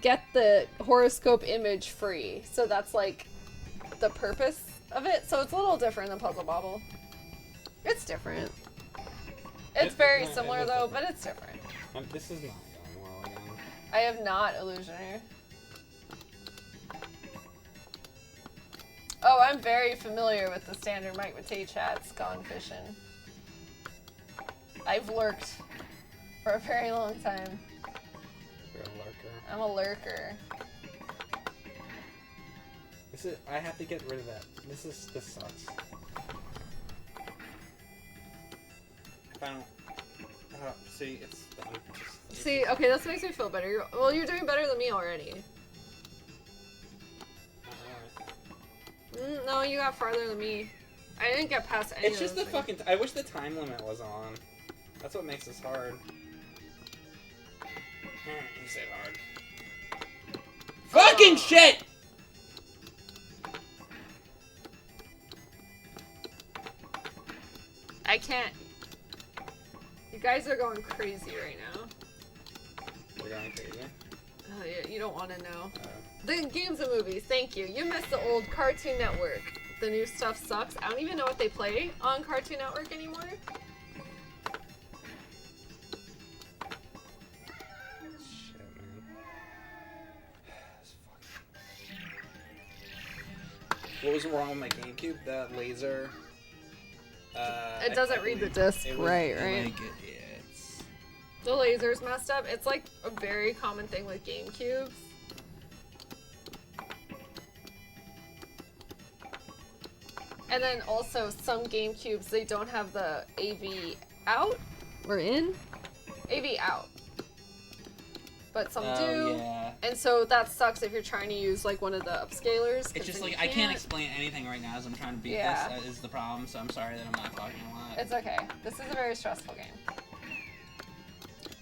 get the horoscope image free. So that's, the purpose of it. So it's a little different than Puzzle Bobble. It's different. It's very similar, though, but it's different. This is not going well again. I have not Illusioner. Oh, I'm very familiar with the standard Mike Matei chats, gone fishing. I've lurked for a very long time. You're a lurker. I'm a lurker. I have to get rid of that. This sucks. If I don't... see, it's... See, okay, this makes me feel better. You're doing better than me already. No, you got farther than me. I didn't get past any It's just the fucking... I wish the time limit was on. That's what makes this hard. You say hard. Fucking shit! I can't. You guys are going crazy right now. We're going crazy? Oh, yeah, you don't want to know. The games and movies, thank you. You missed the old Cartoon Network. The new stuff sucks. I don't even know what they play on Cartoon Network anymore. Shit, man. What was wrong with my GameCube? The laser... it doesn't read the disc, right? Like The laser's messed up. It's like a very common thing with GameCubes. And then also some GameCubes, they don't have the AV out or in. AV out. But some do. Yeah. And so that sucks if you're trying to use like one of the upscalers. It's just like I can't explain anything right now as I'm trying to beat this. That is the problem, so I'm sorry that I'm not talking a lot. It's okay. This is a very stressful game.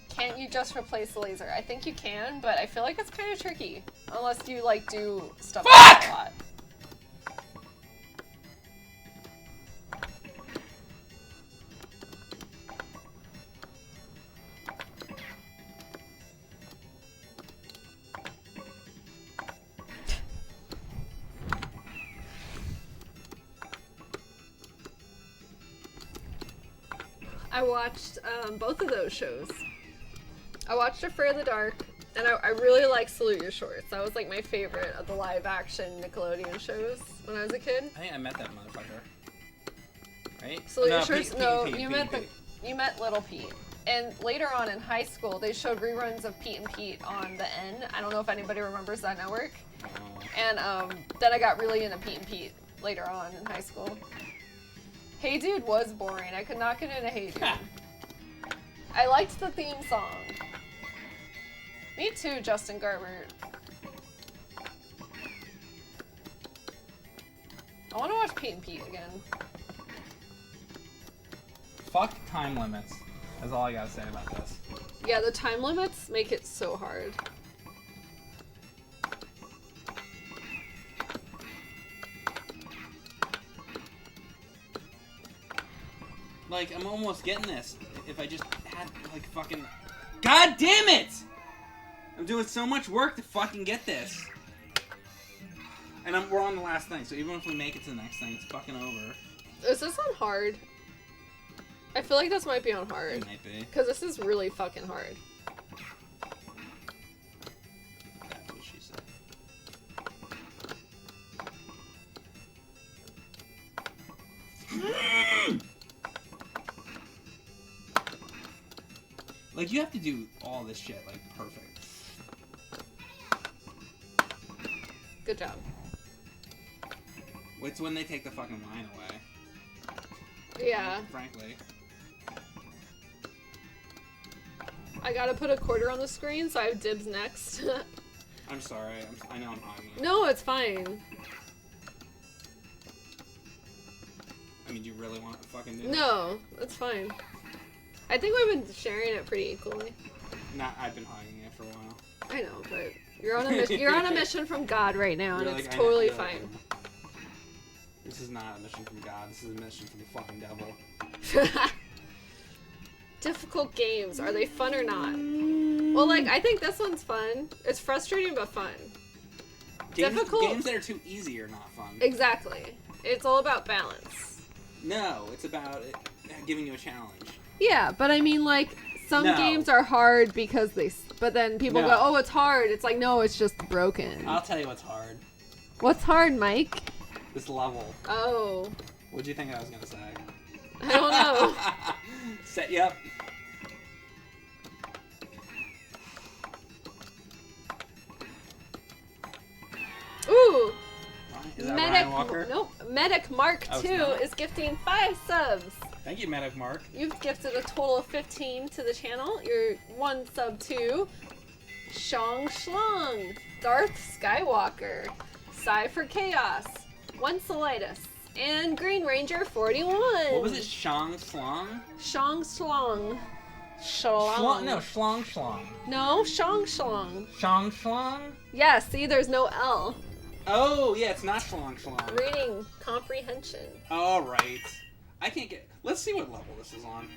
Can't you just replace the laser? I think you can, but I feel like it's kind of tricky. Unless you like do stuff like that a lot. I watched both of those shows. I watched Afraid of the Dark, and I really like Salute Your Shorts. That was like my favorite of the live-action Nickelodeon shows when I was a kid. I think I met that motherfucker. Right? Salute Your Shorts? No, you met Little Pete. And later on in high school, they showed reruns of Pete and Pete on the N. I don't know if anybody remembers that network. And then I got really into Pete and Pete later on in high school. Hey Dude was boring. I could not get into Hey Dude. I liked the theme song. Me too, Justin Garbert. I want to watch Pete and Pete again. Fuck time limits. That's all I gotta say about this. Yeah, the time limits make it so hard. Like, I'm almost getting this. If I just had, like, fucking... God damn it! I'm doing so much work to fucking get this. And we're on the last thing, so even if we make it to the next thing, it's fucking over. Is this on hard? I feel like this might be on hard. It might be. Because this is really fucking hard. That's what she said. Like, you have to do all this shit, like, perfect. Good job. It's when they take the fucking line away. Yeah. Frankly. I gotta put a quarter on the screen, so I have dibs next. I'm sorry. I know I'm hogging it. No, it's fine. I mean, do you really want to fucking do it? No, it's fine. I think we've been sharing it pretty equally. I've been hogging it for a while. I know, but you're on a mission. You're on a mission from God right now, and You're it's like, totally I fine. This is not a mission from God. This is a mission from the fucking devil. Difficult games. Are they fun or not? Well, like, I think this one's fun. It's frustrating but fun. Difficult. Games that are too easy are not fun. Exactly. It's all about balance. No, it's about giving you a challenge. Yeah, but I mean, like, some games are hard because but then people go, oh, it's hard. It's like, no, it's just broken. I'll tell you what's hard. What's hard, Mike? This level. Oh. What'd you think I was gonna say? I don't know. Set you up. Ooh. Is that Ryan Walker? Nope. Medic Mark Oh, it's 2 not? is gifting 5 subs. Thank you, Medic Mark. You've gifted a total of 15 to the channel. You're 1 sub to Shong Shlong, Darth Skywalker, Psy for Chaos, 1 Solitis, and Green Ranger 41. What was it? Shong Slong? Shong Shlong. Shlong? No, Shlong Shlong. No, Shong Shlong. Shong Shlong? Yeah, see, there's no L. Oh, yeah, it's not Shlong Shlong. Reading comprehension. Alright. I can't get... Let's see what level this is on.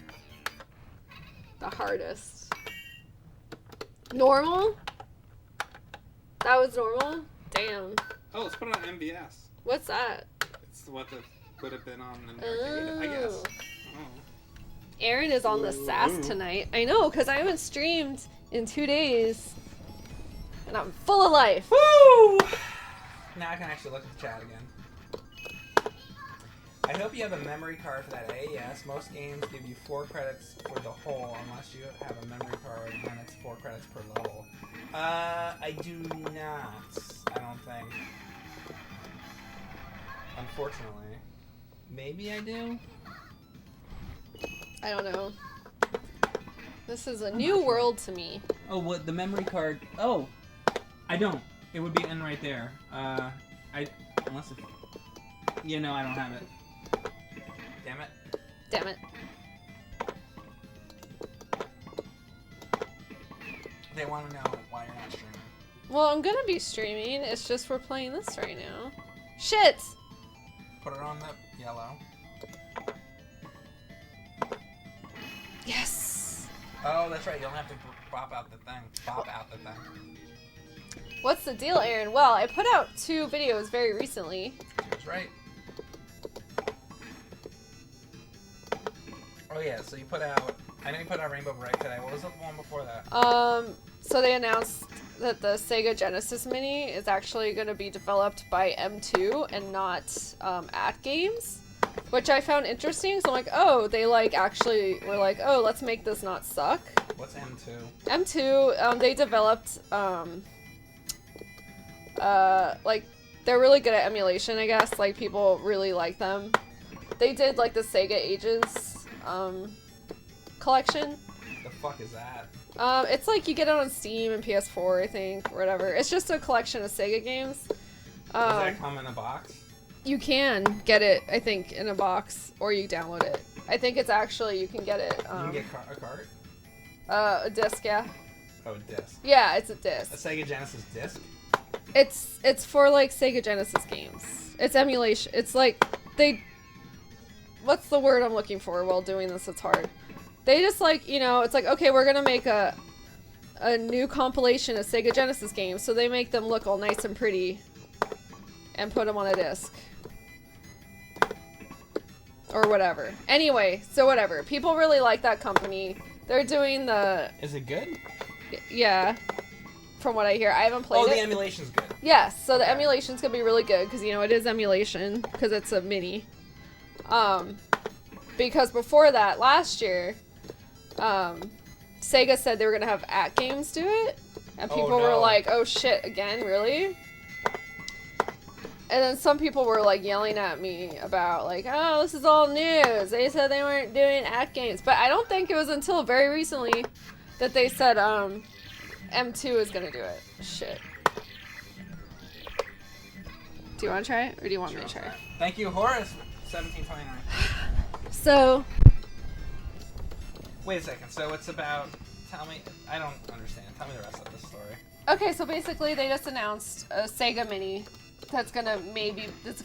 The hardest. Normal? That was normal? Damn. Oh, let's put it on MVS. What's that? It's what it would have been on the arcade, I guess. Oh. Erin is on the sass tonight. I know, because I haven't streamed in 2 days. And I'm full of life. Woo! Now I can actually look at the chat again. I hope you have a memory card for that AES. Most games give you 4 credits for the whole unless you have a memory card, and it's 4 credits per level. I do not. I don't think. Unfortunately. Maybe I do? I don't know. This is a new world to me. Oh, what? The memory card? Oh! I don't. It would be in right there. Unless it... Yeah, no, I don't have it. Damn it. Damn it. They want to know why you're not streaming. Well, I'm gonna be streaming. It's just we're playing this right now. Shit! Put it on the yellow. Yes! Oh, that's right. You don't have to pop out the thing. Pop out the thing. What's the deal, Erin? Well, I put out 2 videos very recently. She was right. Oh yeah, so you put out... I know you put out Rainbow Bright today. What was the one before that? So they announced that the Sega Genesis Mini is actually going to be developed by M2 and not At Games, which I found interesting. So I'm like, oh, they actually were like, oh, let's make this not suck. What's M2? M2, they developed they're really good at emulation, I guess. Like, people really like them. They did the Sega Agents collection. The fuck is that? It's you get it on Steam and PS4, I think, or whatever. It's just a collection of Sega games. Does that come in a box? You can get it, I think, in a box, or you download it. I think it's actually, you can get it. You can get a card? A disc, yeah. Oh, a disc. Yeah, it's a disc. A Sega Genesis disc? It's for, Sega Genesis games. It's emulation. It's what's the word I'm looking for while doing this? It's hard. They just it's okay, we're gonna make a new compilation of Sega Genesis games, so they make them look all nice and pretty and put them on a disc. Or whatever. Anyway, so whatever. People really like that company. They're doing the... Is it good? Yeah. From what I hear. I haven't played it. Oh, the emulation's good. Yes, so the emulation's gonna be really good, because, it is emulation, because it's a mini. Because before that, last year, Sega said they were gonna have At Games do it, and people were like, oh shit, again, really? And then some people were yelling at me about oh, this is all news. They said they weren't doing At Games, but I don't think it was until very recently that they said M2 is gonna do it. Shit. Do you want to try it, or do you want me to try it? Thank you, Horace. 1729. So. Wait a second. So it's about. Tell me. I don't understand. Tell me the rest of the story. Okay, so basically they just announced a Sega Mini that's gonna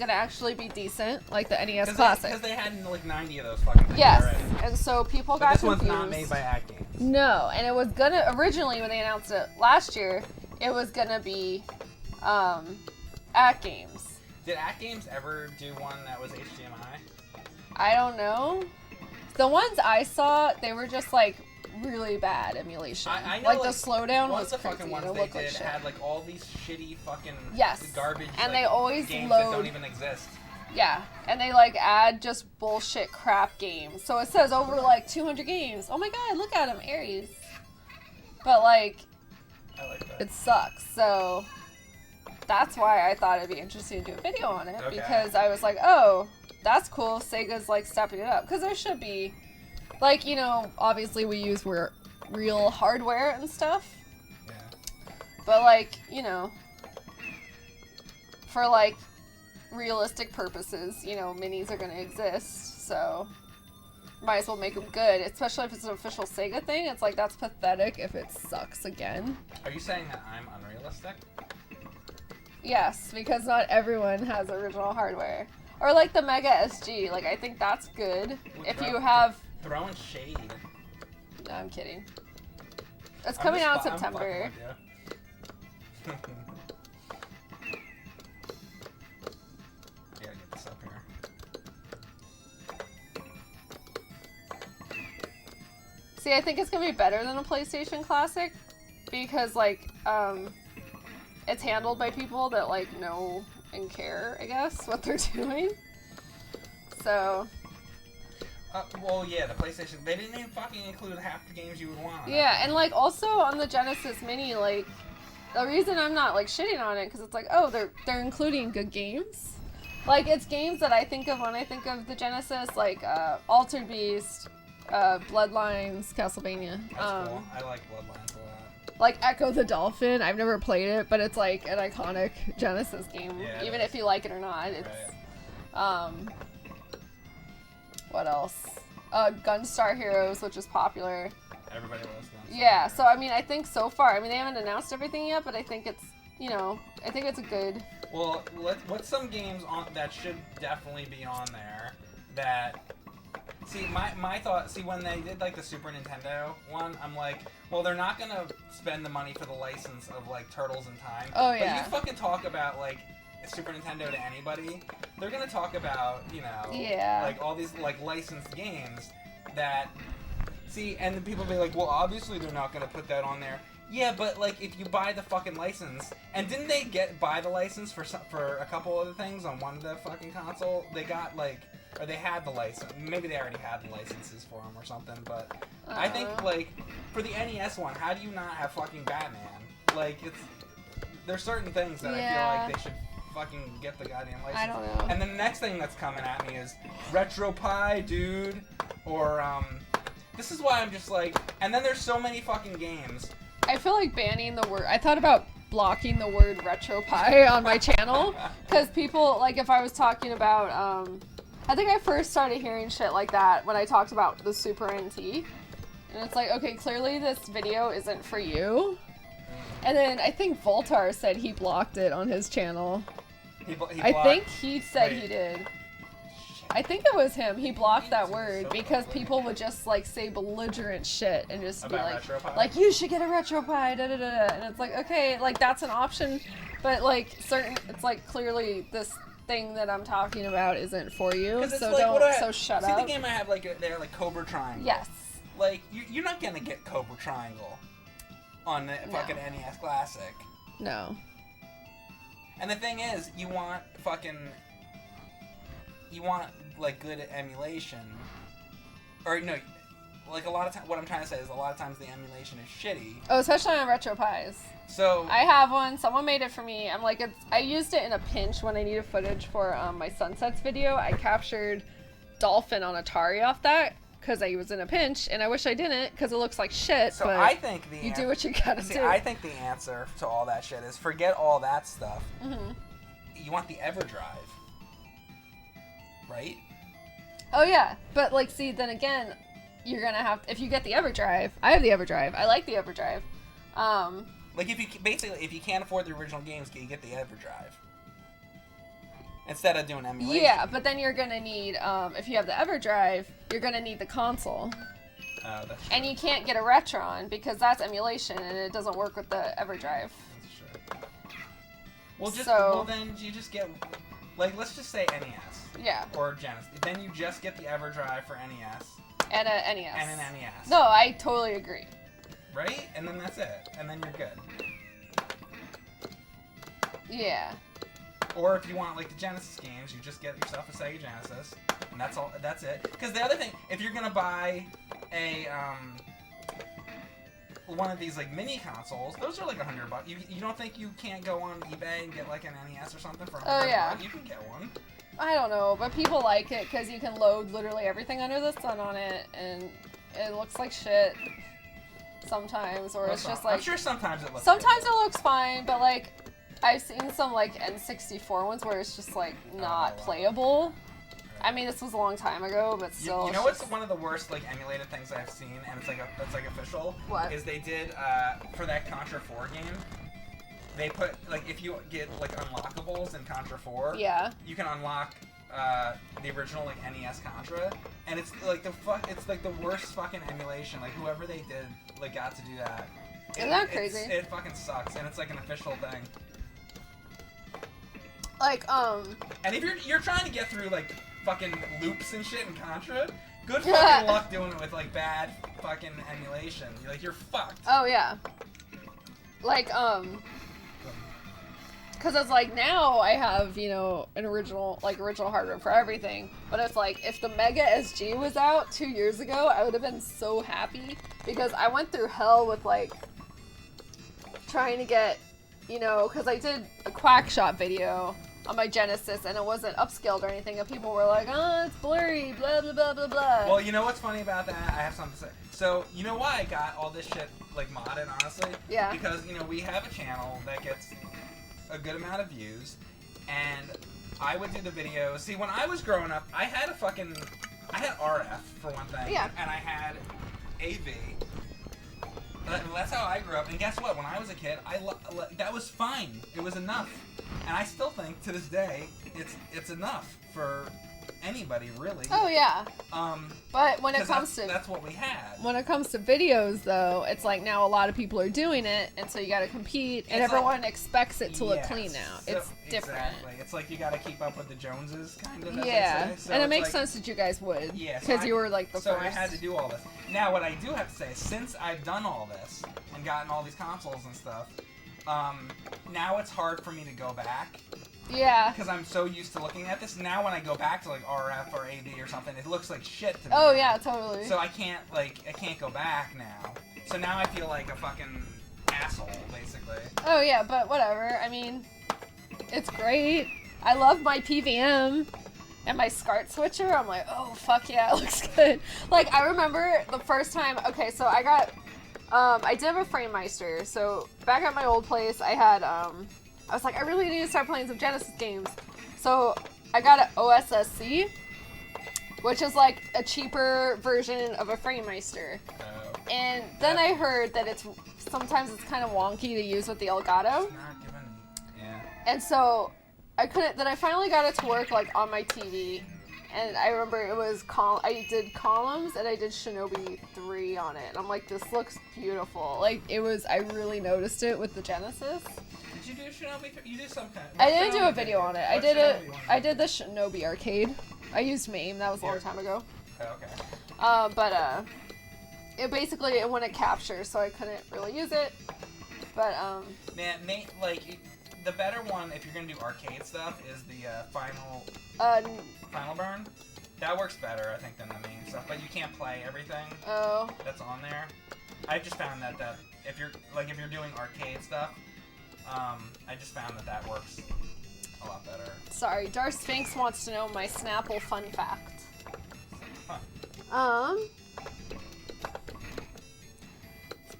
actually be decent, like the NES Classic. Because they had 90 of those fucking things already. And so people But got this confused. one's not made by At Games. No, and it was gonna originally when they announced it last year, it was gonna be At Games. Did At Games ever do one that was HDMI? I don't know. The ones I saw, they were just really bad emulation. I know, the slowdown was the crazy. fucking ones it they looked did like shit. had all these shitty fucking Yes. garbage and they always games load that don't even exist. Yeah, and they like add just bullshit crap games. So it says over like 200 games. Oh my god, look at him, Aries. But like, I like that. it sucks. So that's why I thought it'd be interesting to do a video on it, Okay. because I was like, oh, that's cool. Sega's like stepping it up, because there should be, like, you know, obviously we use real hardware and stuff. Yeah. But like, you know, for like realistic purposes, you know, minis are going to exist, so might as well make them good, especially if it's an official Sega thing. It's like, that's pathetic if it sucks again. Are you saying that I'm unrealistic? Yes, because not everyone has original hardware. Or like the Mega SG, like I think that's good. If you have... Throwing shade. No, I'm kidding. It's coming out in September. Gotta get this up here. See, I think it's gonna be better than a PlayStation Classic, because like, it's handled by people that like know and care, I guess, what they're doing. So. Well, yeah, the PlayStation, they didn't even fucking include half the games you would want. Yeah, and like also on the Genesis Mini, like, the reason I'm not like shitting on it, because it's like, oh, they're including good games. Like, it's games that I think of when I think of the Genesis, like Altered Beast, Bloodlines, Castlevania. That's cool. I like Bloodlines a lot. Like Echo the Dolphin. I've never played it, but it's like an iconic Genesis game. Yeah, even if you like it or not. It's what else? Gunstar Heroes, which is popular. Everybody loves Gunstar. Yeah, so I mean, I think so far, I mean, they haven't announced everything yet, but I think it's, you know, I think it's a good... Well, what's some games on that should definitely be on there that... See, my thought... See, when they did, like, the Super Nintendo one, I'm like, well, they're not gonna spend the money for the license of, like, Turtles in Time. Oh, yeah. But you fucking talk about, like, Super Nintendo to anybody, they're gonna talk about, you know... Yeah. Like, all these, like, licensed games that... See, and then people be like, well, obviously they're not gonna put that on there. Yeah, but, like, if you buy the fucking license... And didn't they buy the license for a couple other things on one of the fucking console? They got, like... Or they had the license. Maybe they already had the licenses for them or something, but... I think, like, for the NES one, how do you not have fucking Batman? Like, it's... There's certain things that I feel like they should fucking get the goddamn license. I don't know. And the next thing that's coming at me is RetroPie, dude. Or, This is why I'm just like... And then there's so many fucking games. I feel like banning the word... I thought about blocking the word RetroPie on my channel. Because people, like, if I was talking about... I think I first started hearing shit like that when I talked about the Super NT. And it's like, okay, clearly this video isn't for you. And then I think Voltar said he blocked it on his channel. I think he said he did. I think it was him. He blocked that word because people would just like say belligerent shit and just be like you should get a RetroPie, da da da. And it's like, okay, like that's an option, but like it's like clearly this thing that I'm talking about isn't for you. So like, shut up. See the game I have there, like Cobra Triangle. Yes. Like you're not gonna get Cobra Triangle on the fucking NES Classic. No. And the thing is, you want like good emulation, or no, like a lot of times. What I'm trying to say is a lot of times the emulation is shitty. Oh, especially on RetroPies. So I have one. Someone made it for me. I'm like, I used it in a pinch when I needed footage for my Sunsets video. I captured Dolphin on Atari off that because I was in a pinch, and I wish I didn't because it looks like shit. So but I think you do what you gotta do. I think the answer to all that shit is forget all that stuff. Mm-hmm. You want the EverDrive, right? Oh yeah, but like, see, then again, you're gonna have if you get the EverDrive. I have the EverDrive. I like the EverDrive. Like if you can't afford the original games, you get the EverDrive instead of doing emulation. Yeah, but then you're gonna need if you have the EverDrive, you're gonna need the console. Oh, that's true. And you can't get a Retron because that's emulation and it doesn't work with the EverDrive. That's true. Well, then you just get, like, let's just say NES. Yeah. Or Genesis. Then you just get the EverDrive for NES. And a NES. And an NES. No, I totally agree. Right? And then that's it. And then you're good. Yeah. Or if you want like the Genesis games, you just get yourself a Sega Genesis, and that's all. That's it. Because the other thing, if you're gonna buy a one of these like mini consoles, those are like $100. You don't think you can't go on eBay and get like an NES or something for $100? Oh, yeah. You can get one. I don't know, but people like it because you can load literally everything under the sun on it, and it looks like shit sometimes, or it's just like... I'm sure sometimes it looks Sometimes good. it looks fine, but like, I've seen some like N64 ones where it's just like not playable. I mean, this was a long time ago, but still. You know what's one of the worst like emulated things I've seen, and it's like official. What? Is they did for that Contra 4 game. They put like if you get like unlockables in Contra 4. Yeah. You can unlock the original like NES Contra, and it's like it's like the worst fucking emulation. Like whoever they did like got to do that. Isn't that crazy? It fucking sucks, and it's like an official thing. Like And if you're trying to get through like fucking loops and shit in Contra, good fucking luck doing it with like bad fucking emulation. You're fucked. Oh yeah. Like because it's like now I have, you know, an original hardware for everything, but it's like if the Mega SG was out 2 years ago, I would have been so happy because I went through hell with like trying to get, you know, because I did a Quack Shot video on my Genesis and it wasn't upscaled or anything, and people were like, oh, it's blurry, blah blah blah blah blah. Well, you know what's funny about that? I have something to say. So, you know why I got all this shit like modded, honestly? Yeah. Because, you know, we have a channel that gets a good amount of views, and I would do the videos. See, when I was growing up, I had RF for one thing, Yeah. and I had AV. That's how I grew up. And guess what? When I was a kid, that was fine. It was enough, and I still think to this day it's enough for anybody, really. Oh yeah. But when it comes to that's what we had. When it comes to videos, though, it's like now a lot of people are doing it, and so you got to compete, and everyone expects it to look clean now. It's different. Exactly. It's like you got to keep up with the Joneses, kind of. Yeah, so and it makes sense that you guys would. Yeah, because you were like the first. So I had to do all this. Now, what I do have to say, since I've done all this and gotten all these consoles and stuff, now it's hard for me to go back. Yeah. Because I'm so used to looking at this. Now when I go back to like RF or AD or something, it looks like shit to me. Oh yeah, totally. So I can't go back now. So now I feel like a fucking asshole, basically. Oh yeah, but whatever. I mean, it's great. I love my PVM and my SCART switcher. I'm like, oh fuck yeah, it looks good. Like I remember the first time. Okay, so I got, I did have a FrameMeister. So back at my old place, I had I was like, I really need to start playing some Genesis games. So I got an OSSC, which is like a cheaper version of a FrameMeister. And then I heard that sometimes it's kind of wonky to use with the Elgato. It's not giving me. Yeah. And so I couldn't. Then I finally got it to work like on my TV. And I remember it was I did columns and I did Shinobi 3 on it. And I'm like, this looks beautiful. Like it was. I really noticed it with the Genesis. Did you do Shinobi 3? You did some kind. I didn't do a video on it. I did the Shinobi arcade. I used MAME. That was a long time ago. Oh, okay. But it basically wouldn't capture, so I couldn't really use it. But Man, like the better one if you're gonna do arcade stuff is the Final Burn. That works better, I think, than the main stuff. But you can't play everything that's on there. I just found that if you're doing arcade stuff, I just found that works a lot better. Sorry, Darth Sphinx wants to know my Snapple fun fact. Huh.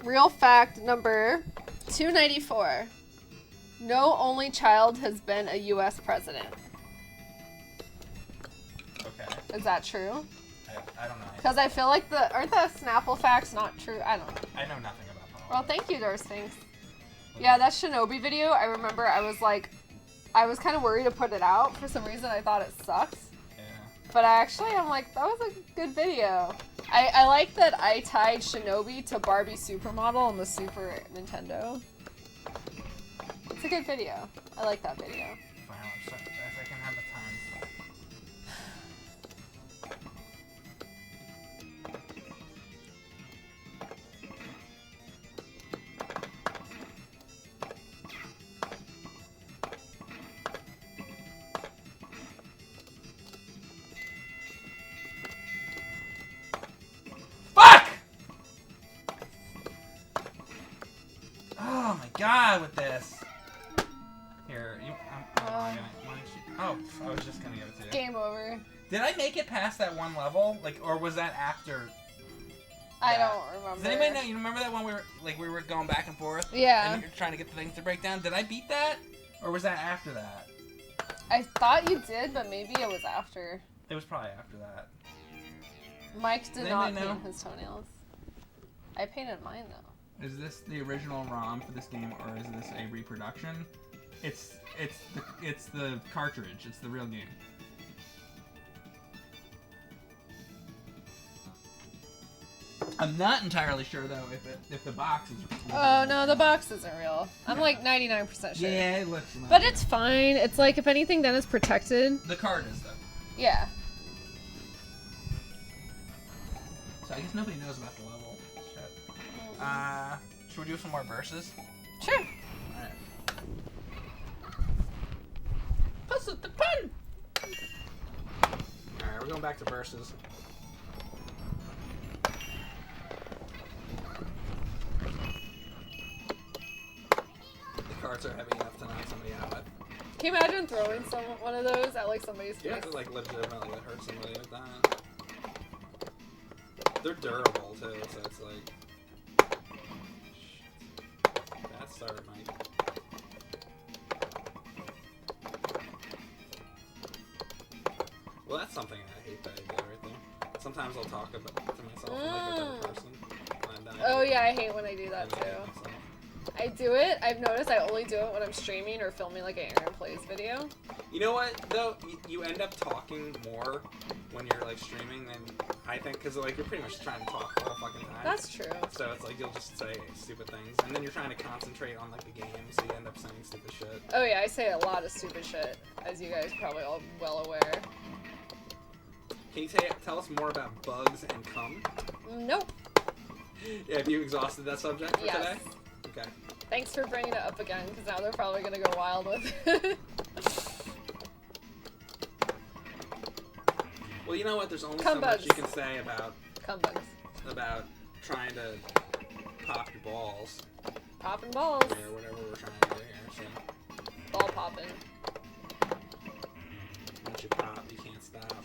Real fact number 294. No only child has been a U.S. president. Okay. Is that true? I don't know. Because I feel like aren't the Snapple facts not true? I don't know. I know nothing about politics. Well, thank you, Darth Sphinx. Yeah, that Shinobi video, I remember I was kind of worried to put it out. For some reason, I thought it sucks. Yeah. But I'm like, that was a good video. I like that I tied Shinobi to Barbie Supermodel on the Super Nintendo. It's a good video. I like that video. Fine, if I can have the time. god with this. Here, I was just gonna give it to you. Game over. Did I make it past that one level? Like, or was that after? I don't remember. Does anybody know? You remember that one we were going back and forth? Yeah. And you're trying to get the things to break down. Did I beat that, or was that after that? I thought you did, but maybe it was after. It was probably after that. Mike did not paint his toenails. I painted mine though. Is this the original ROM for this game, or is this a reproduction? It's the cartridge. It's the real game. I'm not entirely sure though if the box is. Oh no, the box isn't real. I'm like 99% sure. Yeah, it looks. But it's fine. It's like if anything, then it's protected. The card is though. Yeah. So I guess nobody knows about the level. Shit. Should we do some more verses? Sure. Alright. Puzzle the pun! Alright, we're going back to verses. The cards are heavy enough to knock somebody out with. Can you imagine throwing one of those at like somebody's face? You have to like legitimately hurt somebody with that. They're durable too, so it's like... Bad start, Mike. Well, that's something I hate that I do right there. Sometimes I'll talk about to myself like with another person. Oh yeah, I hate when I do that too. I do it. I've noticed I only do it when I'm streaming or filming like an Erin Plays video. You know what though? You end up talking more when you're like streaming than I think, because like you're pretty much trying to talk the whole fucking time. That's true. So it's like you'll just say stupid things, and then you're trying to concentrate on like the game, so you end up saying stupid shit. Oh yeah, I say a lot of stupid shit, as you guys probably all well aware. Can you tell us more about bugs and cum? Nope. Yeah, have you exhausted that subject for today? Okay. Thanks for bringing it up again, because now they're probably going to go wild with it. Well, you know what? There's only Cum so bugs. much you can say about trying to pop your balls. Popping balls. Or whatever we're trying to do here. So. Ball popping. Once you pop, you can't stop.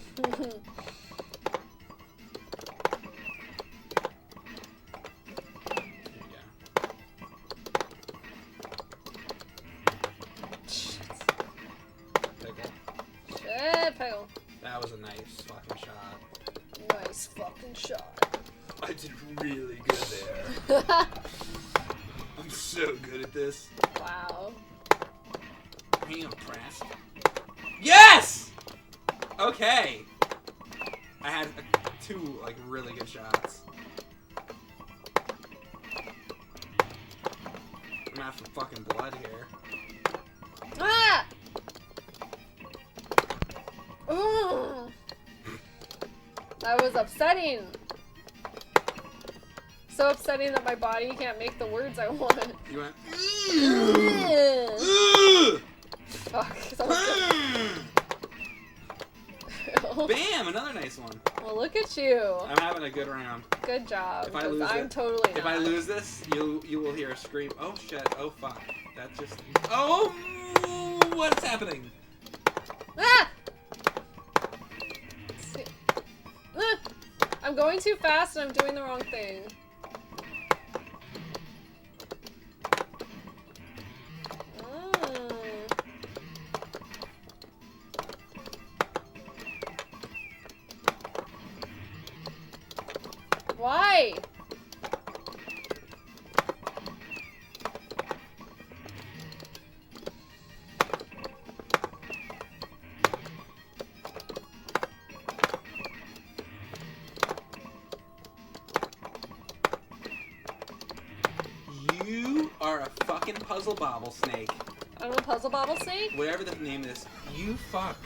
Pickle. That was a nice fucking shot. Nice fucking shot. I did really good there. I'm so good at this. Wow. Are you impressed? Yes! Okay. I had two like really good shots. I'm gonna have some fucking blood here. Ah! Ooh. That was upsetting. So upsetting that my body can't make the words I want. You went. Fuck. Bam! Another nice one. Well, look at you. I'm having a good round. Good job. If I lose I'm it, totally not. If I lose this, you will hear a scream. Oh shit! Oh fuck! That just. Oh! What's happening? Ah! I'm going too fast and I'm doing the wrong thing. Why? You are a fucking puzzle bobble snake. I'm a puzzle bobble snake? Whatever the name is, you fuck.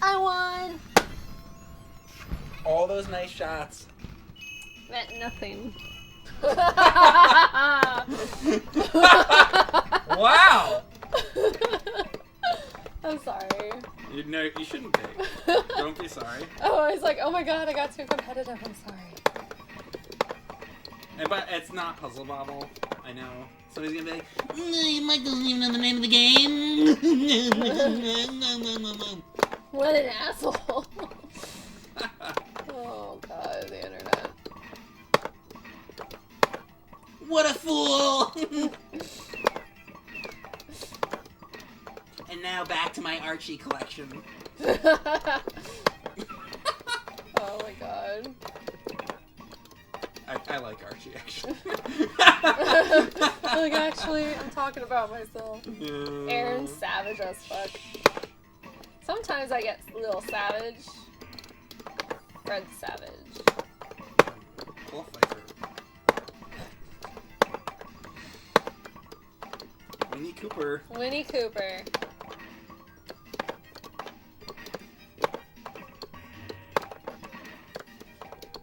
I won! All those nice shots. Meant nothing. Wow! I'm sorry. You shouldn't be. Don't be sorry. Oh, I was like, oh my god, I got too competitive. I'm sorry. But it's not puzzle bobble. I know. So he's gonna be like, Mike doesn't even know the name of the game. What an asshole. Oh god, the internet. What a fool! And now back to my Archie collection. Oh my god. I like Archie, actually. Like, actually, I'm talking about myself. Erin's savage as fuck. Sometimes I get a little savage. Fred's savage. Cool fighter. Winnie Cooper. Winnie Cooper.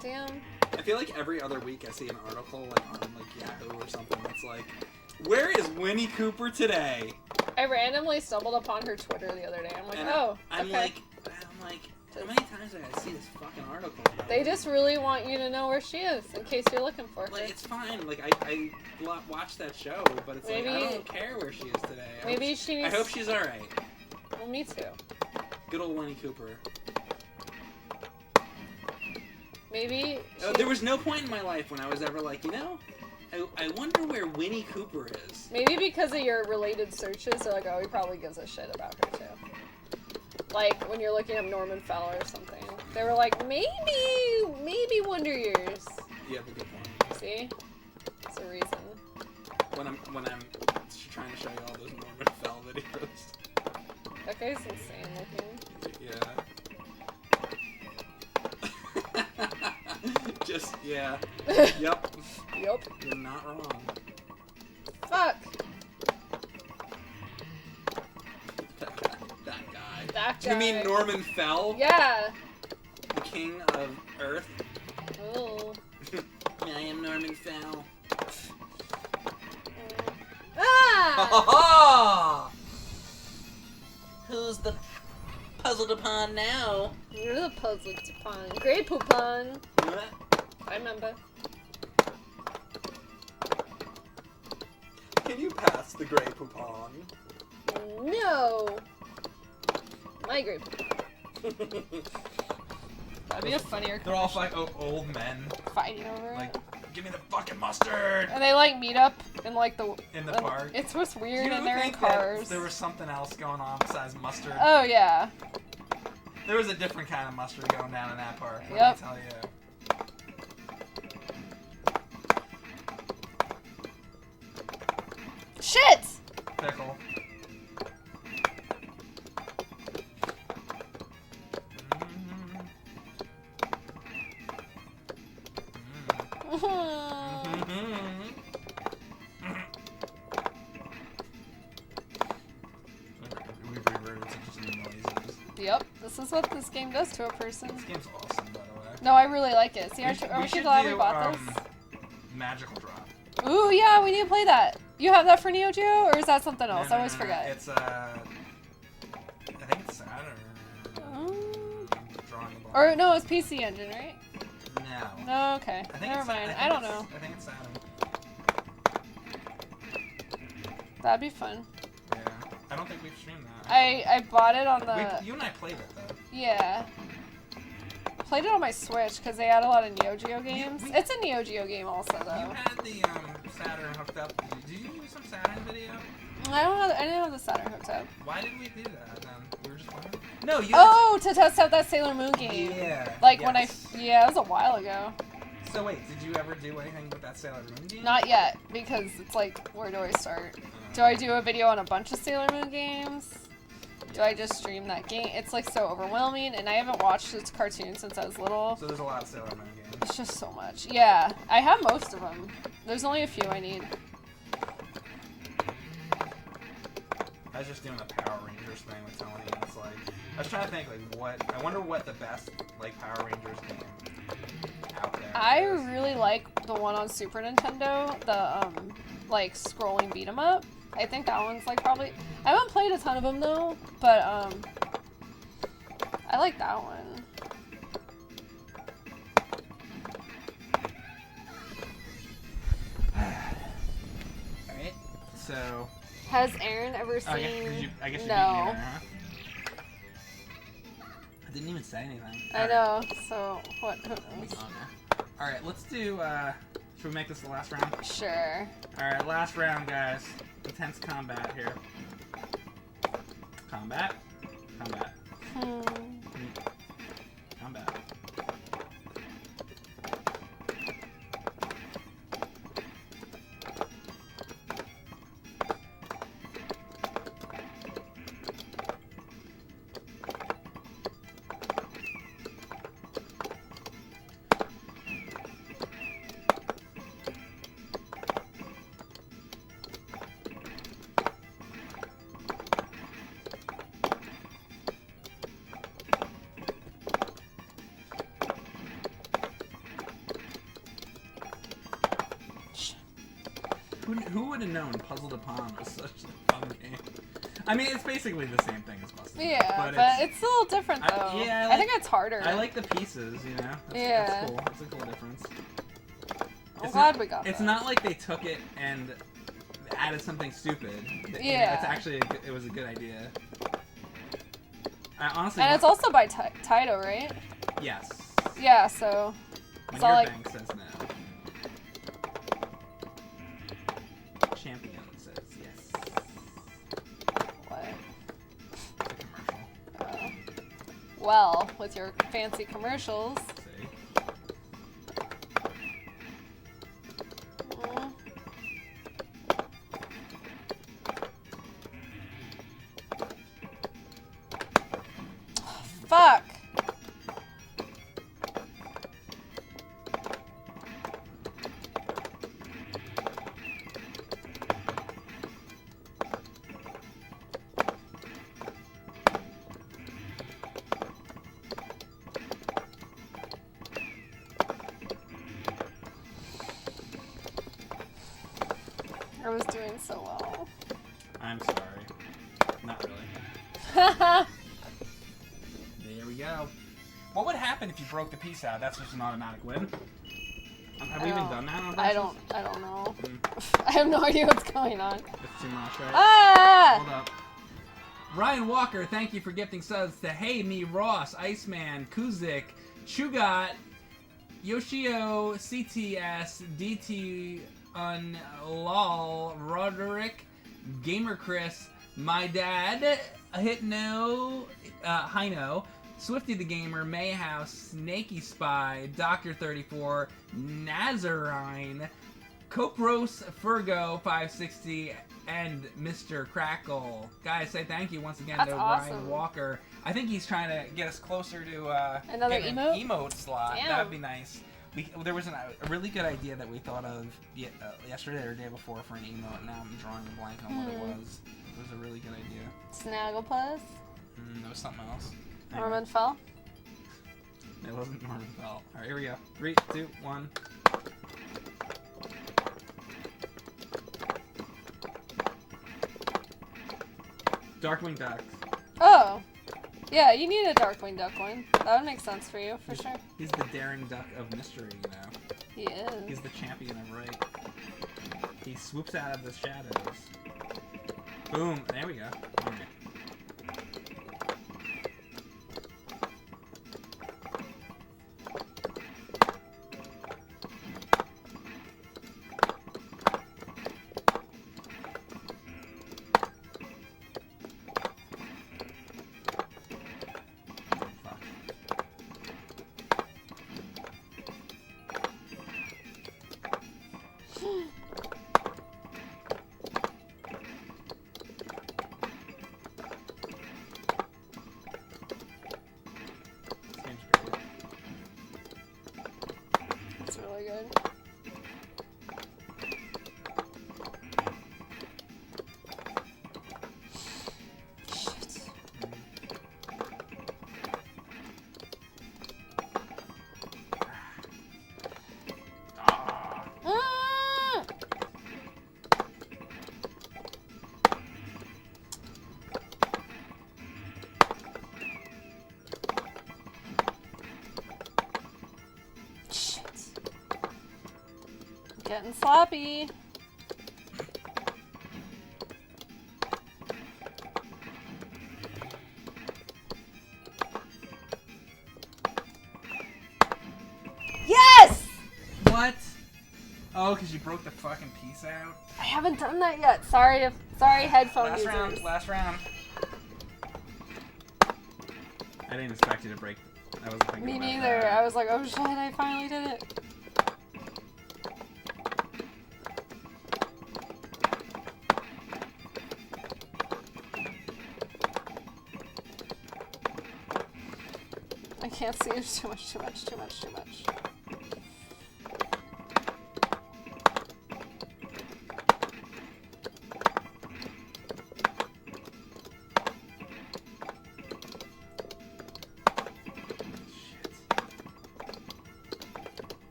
Damn. I feel like every other week I see an article like on like Yahoo or something that's like, where is Winnie Cooper today? I randomly stumbled upon her Twitter the other day. I'm like, And oh, I'm okay. like, how many times did I see this fucking article? They just really want you to know where she is in case you're looking for her. Like, it's fine. Like, I watched that show, but it's Maybe- like, I don't care where she is today. Maybe she needs... I hope she's alright. Well, me too. Good old Winnie Cooper. Maybe she... There was no point in my life when I was ever like, you know, I wonder where Winnie Cooper is. Maybe because of your related searches, they're like, oh, he probably gives a shit about her too. Like, when you're looking up Norman Fell or something. They were like, maybe Wonder Years. You have a good point. See? It's a reason. When I'm trying to show you all those Norman Fell videos. That guy's insane looking. Yeah. Just, yeah. Yep. Yup. You're not wrong. Fuck! That guy. That Do you mean guy. Norman Fell? Yeah! The king of Earth? Oh. I am Norman Fell. Ah! Ha! Who's the puzzled upon now? You're the puzzle upon. Grey Poupon. What? I remember. Can you pass the Grey Poupon? No! My Grey Poupon. That'd be a funnier They're all like old men. fighting over Like, it. give me the fucking mustard And they like meet up in like the in the park. It's what's weird, Do you and they're in think that cars. there was something else going on besides mustard? Oh yeah. There was a different kind of mustard going down in that park. Let Yep. me tell you. Shit! Pickle. We've reverted to just noises. Yep, this is what this game does to a person. This game's awesome, by the way. No, I really like it. See, aren't you should glad we do, bought this? Magical Drop. Ooh, yeah, we need to play that. You have that for Neo Geo, or is that something else? No, I always no, forget. It's I think it's Saturn. Drawing a blank. Or no, it's PC Engine, right? No. No, okay. I think Never it's, mind. I don't know. I think it's Saturn. That'd be fun. Yeah. I don't think we've streamed that. I bought it on the... You and I played it though. Yeah. Played it on my Switch because they had a lot of Neo Geo games. It's a Neo Geo game also, though. You had the Saturn hooked up. Did you do some Saturn video? I didn't have the Saturn hooked up. Why did we do that then? We were just playing? No, you. Oh, to test out that Sailor Moon game. Yeah. Like when yes. yeah, it was a while ago. So wait, did you ever do anything with that Sailor Moon game? Not yet, because it's like, where do I start? Do I do a video on a bunch of Sailor Moon games? Do I just stream that game? It's like so overwhelming, and I haven't watched its cartoon since I was little. So there's a lot of Sailor Moon games. It's just so much. Yeah, I have most of them. There's only a few I need. I was just doing the Power Rangers thing with Tony, and it's like, I was trying to think, like, I wonder what the best, like, Power Rangers game out there I is. really like the one on Super Nintendo, the, like, scrolling beat 'em up. I think that one's, like, probably... I haven't played a ton of them, though, but, I like that one. Alright. so... Has Erin ever seen? I guess you beat me No. there, huh? I didn't even say anything. I know. So what? Who knows? All right, let's do. Should we make this the last round? Sure. All right, last round, guys. Intense combat here. Combat. Combat. Combat. Who would have known Puzzle Upon was such a fun game? I mean, it's basically the same thing as Puzzle. Yeah, but it's a little different though. I think it's harder. I like the pieces, you know? That's cool. It's a cool difference. I'm glad we got It's that. not like they took it and added something stupid. Yeah. It's actually, it was a good idea. I honestly And it's also by Taito, right? Yes. Yeah, so... When it's your not like... bank says no. Champion says yes. What? It's a commercial. Oh. Well, with your fancy commercials. See? Fuck! I was doing so well. I'm sorry. Not really. There we go. What would happen if you broke the piece out? That's just an automatic win. Have we even done that on I Versus? don't know. I have no idea what's going on. It's too much, right? Ah! Hold up. Ryan Walker, thank you for gifting subs to Hey Me Ross, Iceman, Kuzik, Chugat, Yoshio, CTS, DT Unlol, Roderick, Gamer Chris, My Dad, Hitno, Hino, Swifty the Gamer, Mayhouse, Snaky Spy, Dr. 34, Nazarine, Copros, Fergo 560, and Mr. Crackle. Guys, say thank you once again That's to awesome. Ryan Walker. I think he's trying to get us closer to Another getting emote? an emote slot. Damn. That would be nice. There was a really good idea that we thought of yesterday or the day before for an emote, and now I'm drawing a blank on what it was. It was a really good idea. Snagglepuss? It was something else. Norman Fell? It wasn't Norman Fell. Alright, here we go. 3, 2, 1. Darkwing Duck. Oh! Yeah, you need a Darkwing Duck one. That would make sense for you, for sure. He's the daring duck of mystery, you know. He is. He's the champion of right. He swoops out of the shadows. Boom. There we go. All right. It's really good. Shit. Mm. Shit. Getting sloppy. Oh, because you broke the fucking piece out? I haven't done that yet. Sorry, headphone Last users. round, last round. I didn't expect you to break. I wasn't thinking Me about neither. that. I was like, oh shit, I finally did it. I can't see. There's too much.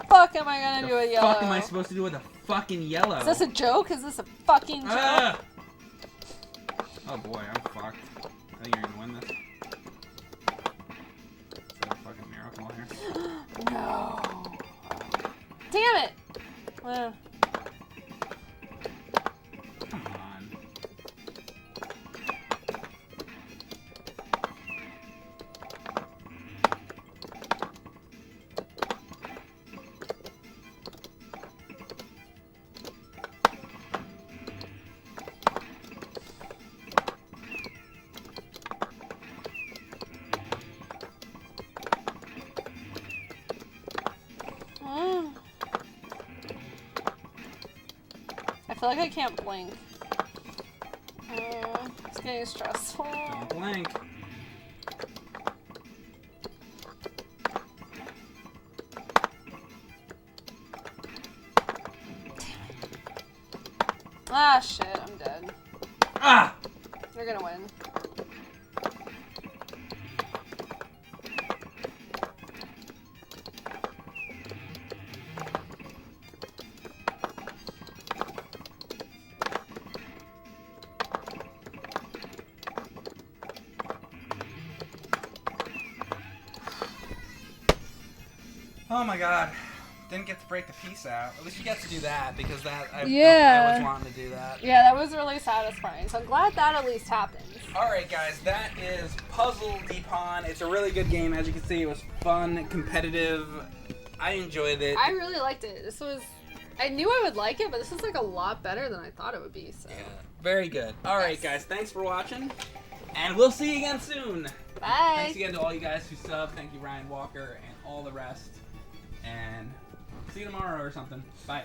Fuck am I gonna do with yellow? What the fuck am I supposed to do with a fucking yellow? Is this a joke? Is this a fucking joke? Ah! Oh boy, I'm fucked. I think you're gonna win this. Is that a fucking miracle here? No. Damn it! Come on. I feel like I can't blink. It's getting stressful. Don't blink. Ah, shit, I'm dead. Ah! You're gonna win. Oh my god. Didn't get to break the piece out. At least you got to do that because that I was wanting to do that. Yeah, that was really satisfying. So I'm glad that at least happened. Alright guys, that is Puzzle Deepon. It's a really good game. As you can see, it was fun, competitive. I enjoyed it. I really liked it. I knew I would like it, but this is like a lot better than I thought it would be. So. Yeah, very good. Alright guys, thanks for watching. And we'll see you again soon. Bye. Thanks again to all you guys who subbed. Thank you Ryan Walker and all the rest. And see you tomorrow or something. Bye.